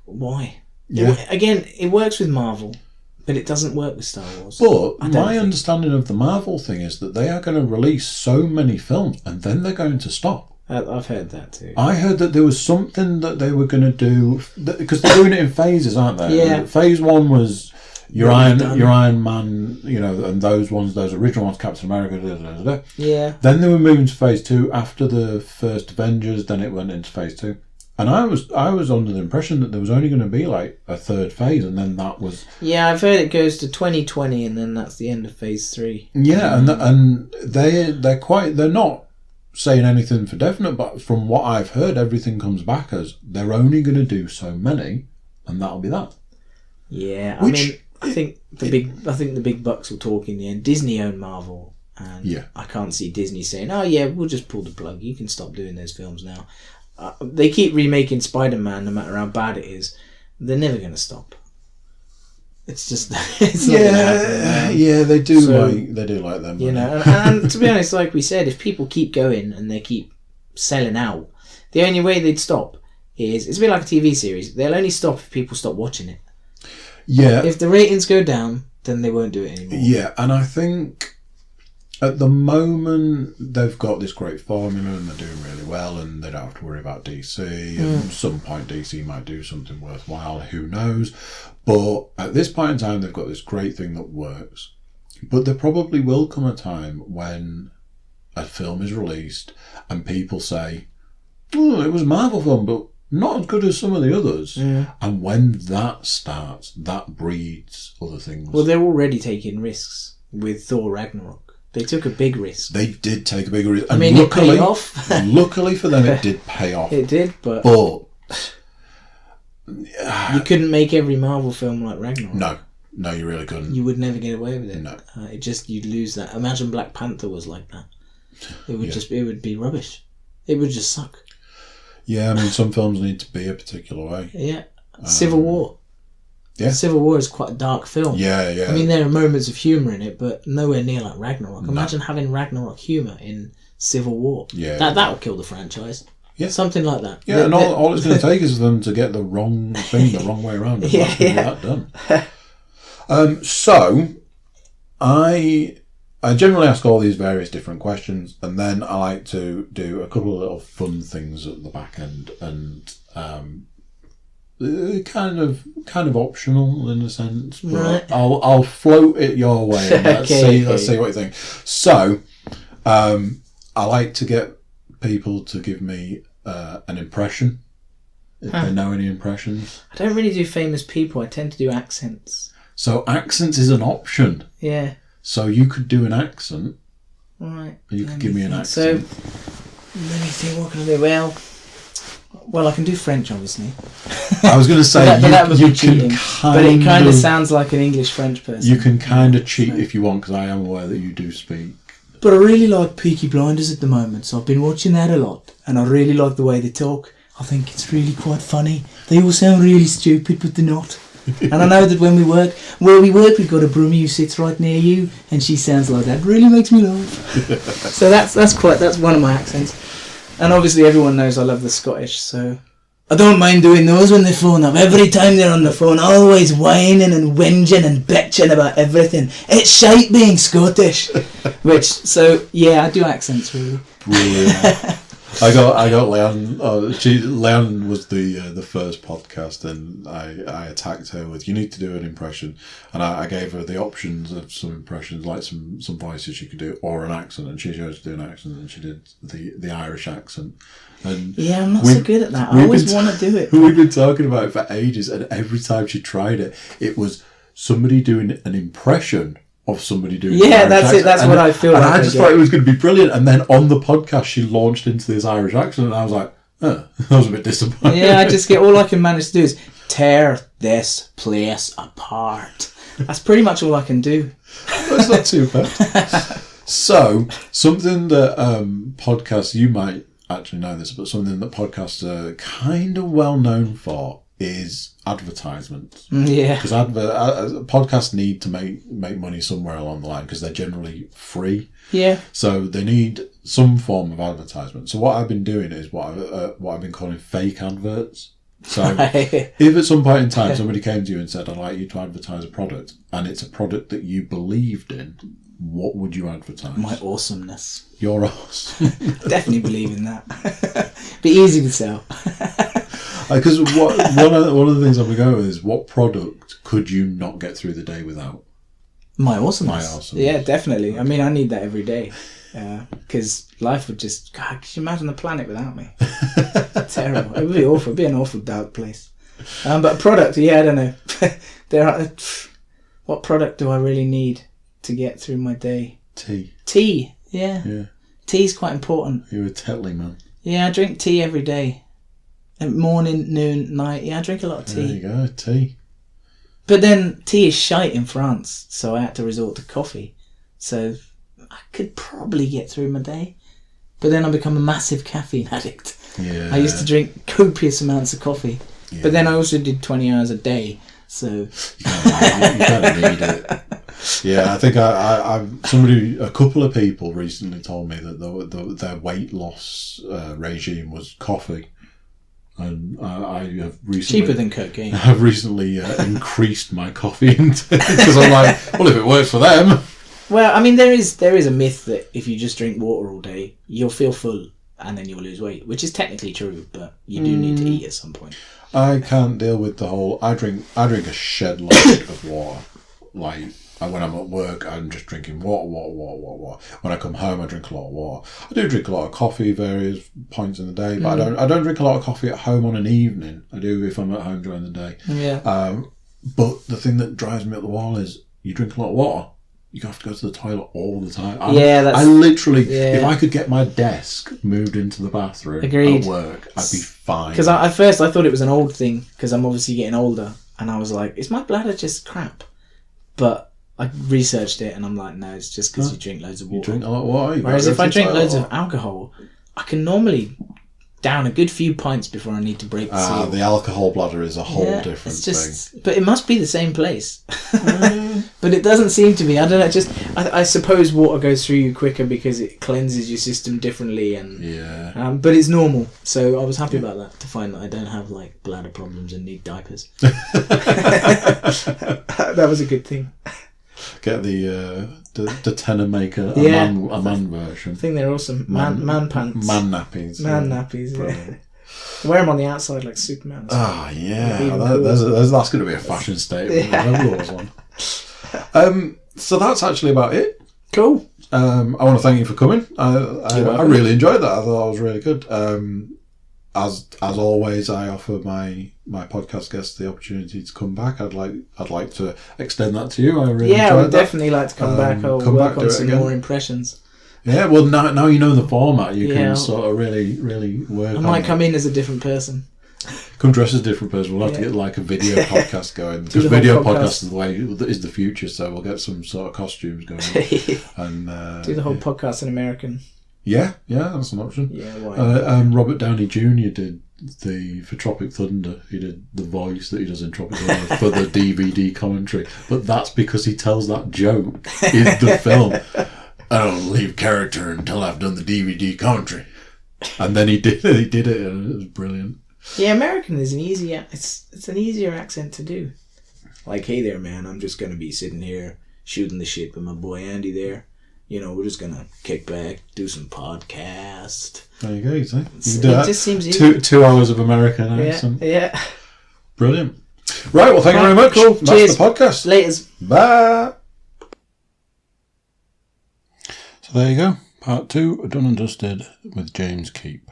why? Yeah. Again, it works with Marvel, but it doesn't work with Star Wars. But my understanding of the Marvel thing is that they are going to release so many films and then they're going to stop. I've heard that too. I heard that there was something that they were going to do, because they're doing it in phases, aren't they? Yeah. Phase 1 was your Iron Man, you know, and those original ones, Captain America. Yeah. Then they were moving to phase 2 after the first Avengers. Then it went into phase 2, and I was under the impression that there was only going to be like a third phase, and then that was. Yeah, I've heard it goes to 2020, and then that's the end of phase 3. Yeah, and they're not saying anything for definite, but from what I've heard, everything comes back as they're only going to do so many, and that'll be that. Yeah, I think the big bucks will talk in the end. Disney own Marvel, and I can't see Disney saying, "Oh yeah, we'll just pull the plug. You can stop doing those films now." They keep remaking Spider-Man, no matter how bad it is. They're never going to stop. It's just it's not going to happen. Yeah, they do like them. You know, and to be honest, like we said, if people keep going and they keep selling out, the only way they'd stop is it's a bit like a TV series. They'll only stop if people stop watching it. Yeah. If the ratings go down, then they won't do it anymore. Yeah, and I think at the moment they've got this great formula and they're doing really well, and they don't have to worry about DC. And at some point DC might do something worthwhile, who knows. But at this point in time they've got this great thing that works. But there probably will come a time when a film is released and people say, "Oh, it was a Marvel film, but not as good as some of the others." And when that starts, that breeds other things. Well, they're already taking risks with Thor Ragnarok. They took a big risk. They did take a big risk. I mean, luckily, it paid off. Luckily for them, it did pay off. It did, but you couldn't make every Marvel film like Ragnarok. No, you really couldn't. You would never get away with it. No, you'd lose that. Imagine Black Panther was like that. It would it would be rubbish. It would just suck. Yeah, I mean, some films need to be a particular way. Yeah. Civil War. Yeah. Civil War is quite a dark film. Yeah. I mean, there are moments of humour in it, but nowhere near like Ragnarok. Imagine having Ragnarok humour in Civil War. Yeah. That would kill the franchise. Yeah. Something like that. Yeah, and all it's going to take is them to get the wrong thing the wrong way around. And that's going to be that done. So, I generally ask all these various different questions, and then I like to do a couple of little fun things at the back end, and kind of optional in a sense. But right. I'll float it your way, and let's see what you think. So, I like to get people to give me an impression. If they know any impressions. I don't really do famous people. I tend to do accents. So accents is an option. Yeah. So you could do an accent. Right. You could give me an accent. So, let me think, what can I do? Well, I can do French, obviously. I was going to say, but that would you be cheating. But it kind of sounds like an English-French person. You can kind of cheat if you want, because I am aware that you do speak. But I really like Peaky Blinders at the moment, so I've been watching that a lot. And I really like the way they talk. I think it's really quite funny. They all sound really stupid, but they're not. And I know that when we work, we've got a Brummie who sits right near you, and she sounds like that. It really makes me laugh. So that's one of my accents. And obviously everyone knows I love the Scottish, so I don't mind doing those when they phone up. Every time they're on the phone, always whining and whinging and bitching about everything. It's shite being Scottish. I do accents really. Brilliant. I got Leanne. Leanne was the first podcast, and I attacked her with, you need to do an impression, and I gave her the options of some impressions, like some voices she could do, or an accent, and she chose to do an accent, and she did the Irish accent. And yeah, I'm not so good at that. I always want to do it. We've been talking about it for ages, and every time she tried it, it was somebody doing an impression of somebody doing that's it. That's what I feel like. And I just thought it was going to be brilliant. And then on the podcast, she launched into this Irish accent, and I was like, I was a bit disappointed. Yeah, I just get, all I can manage to do is tear this place apart. That's pretty much all I can do. That's not too bad. So, something that podcasts, you might actually know this, but something that podcasts are kind of well known for is advertisements. Yeah. Because podcasts need to make money somewhere along the line because they're generally free. Yeah. So they need some form of advertisement. So what I've been doing is what I've been calling fake adverts. So if at some point in time somebody came to you and said, I'd like you to advertise a product, and it's a product that you believed in, what would you advertise? My awesomeness. Your awesome. Definitely believe in that. Be easy to sell. Because one of the things I'm going to go with is, what product could you not get through the day without? My awesomeness. My awesomeness. Yeah, definitely. I mean, I need that every day. Because life would just... God, could you imagine the planet without me? Terrible. It would be awful. It would be an awful dark place. But a product, yeah, I don't know. What product do I really need to get through my day? Tea, yeah. Tea's quite important. You're a Tetley man. Yeah, I drink tea every day. Morning, noon, night. Yeah, I drink a lot of tea. There you go, tea. But then tea is shite in France, so I had to resort to coffee. So I could probably get through my day. But then I become a massive caffeine addict. Yeah. I used to drink copious amounts of coffee. Yeah. But then I also did 20 hours a day. So you kind of need it. Yeah, I think a couple of people recently told me that their weight loss regime was coffee. And I have recently... Cheaper than cocaine. I've recently increased my coffee intake because I'm like, well, if it works for them... Well, I mean, there is a myth that if you just drink water all day, you'll feel full and then you'll lose weight, which is technically true, but you do need to eat at some point. I can't deal with the whole... I drink a shed load of water. Like, when I'm at work, I'm just drinking water. When I come home, I drink a lot of water. I do drink a lot of coffee various points in the day, but I don't drink a lot of coffee at home on an evening. I do if I'm at home during the day. Yeah. But the thing that drives me up the wall is you drink a lot of water, you have to go to the toilet all the time. I literally, if I could get my desk moved into the bathroom at work, I'd be fine. Because at first I thought it was an old thing, because I'm obviously getting older, and I was like, is my bladder just crap? But I researched it, and I'm like, no, it's just because you drink loads of water. You drink a lot of water. Whereas if I drink loads of alcohol, I can normally down a good few pints before I need to break the seal. The alcohol bladder is a whole different thing. But it must be the same place. But it doesn't seem to be. I don't know. I suppose water goes through you quicker because it cleanses your system differently, and but it's normal. So I was happy about that, to find that I don't have like bladder problems and need diapers. That was a good thing. Get the tenor maker a man version. I think they're awesome. Man pants. Man nappies. Man nappies. Yeah. Wear them on the outside like Superman. Oh yeah, that's going to be a fashion statement. One. So that's actually about it. Cool. I want to thank you for coming. I really enjoyed that. I thought it was really good. As always, I offer my podcast guests the opportunity to come back. I'd like to extend that to you. I really enjoyed I would that. definitely like to come back. I'll work on some more impressions. Yeah, well, now you know the format, you can sort of really, really work on it. I might come in as a different person. Come dressed as a different person. We'll have to get like a video podcast going. Because video podcast is the future, so we'll get some sort of costumes going. And do the whole podcast in American. Yeah, that's an option. Yeah, why? Robert Downey Jr. did for Tropic Thunder. He did the voice that he does in Tropic Thunder for the DVD commentary. But that's because he tells that joke in the film. I don't leave character until I've done the DVD commentary. And then he did it, and it was brilliant. Yeah, American is it's an easier accent to do. Like, hey there, man, I'm just going to be sitting here shooting the shit with my boy Andy there. You know, we're just going to kick back, do some podcast. There you go, you see. It just seems easy. 2 hours of American accent. Yeah. Brilliant. Right, well, thank you very much. Cool. That's Cheers. the podcast. Laters. Bye. So there you go. Part 2, done and dusted with James Keep.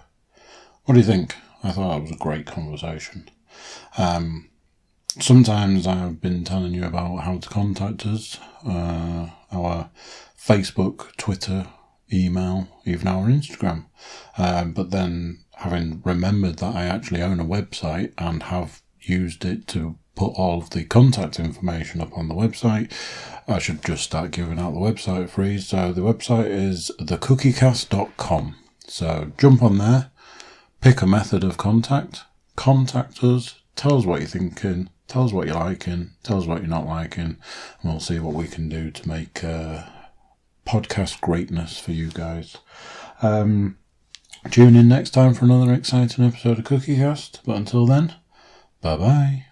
What do you think? I thought that was a great conversation. Sometimes I've been telling you about how to contact us, our Facebook, Twitter, email, even our Instagram. But then having remembered that I actually own a website and have used it to put all of the contact information up on the website, I should just start giving out the website free. So the website is thecookiecast.com. So jump on there, pick a method of contact us, tell us what you're thinking, tell us what you're liking, tell us what you're not liking, and we'll see what we can do to make podcast greatness for you guys. Tune in next time for another exciting episode of Cookiecast. But until then, bye bye.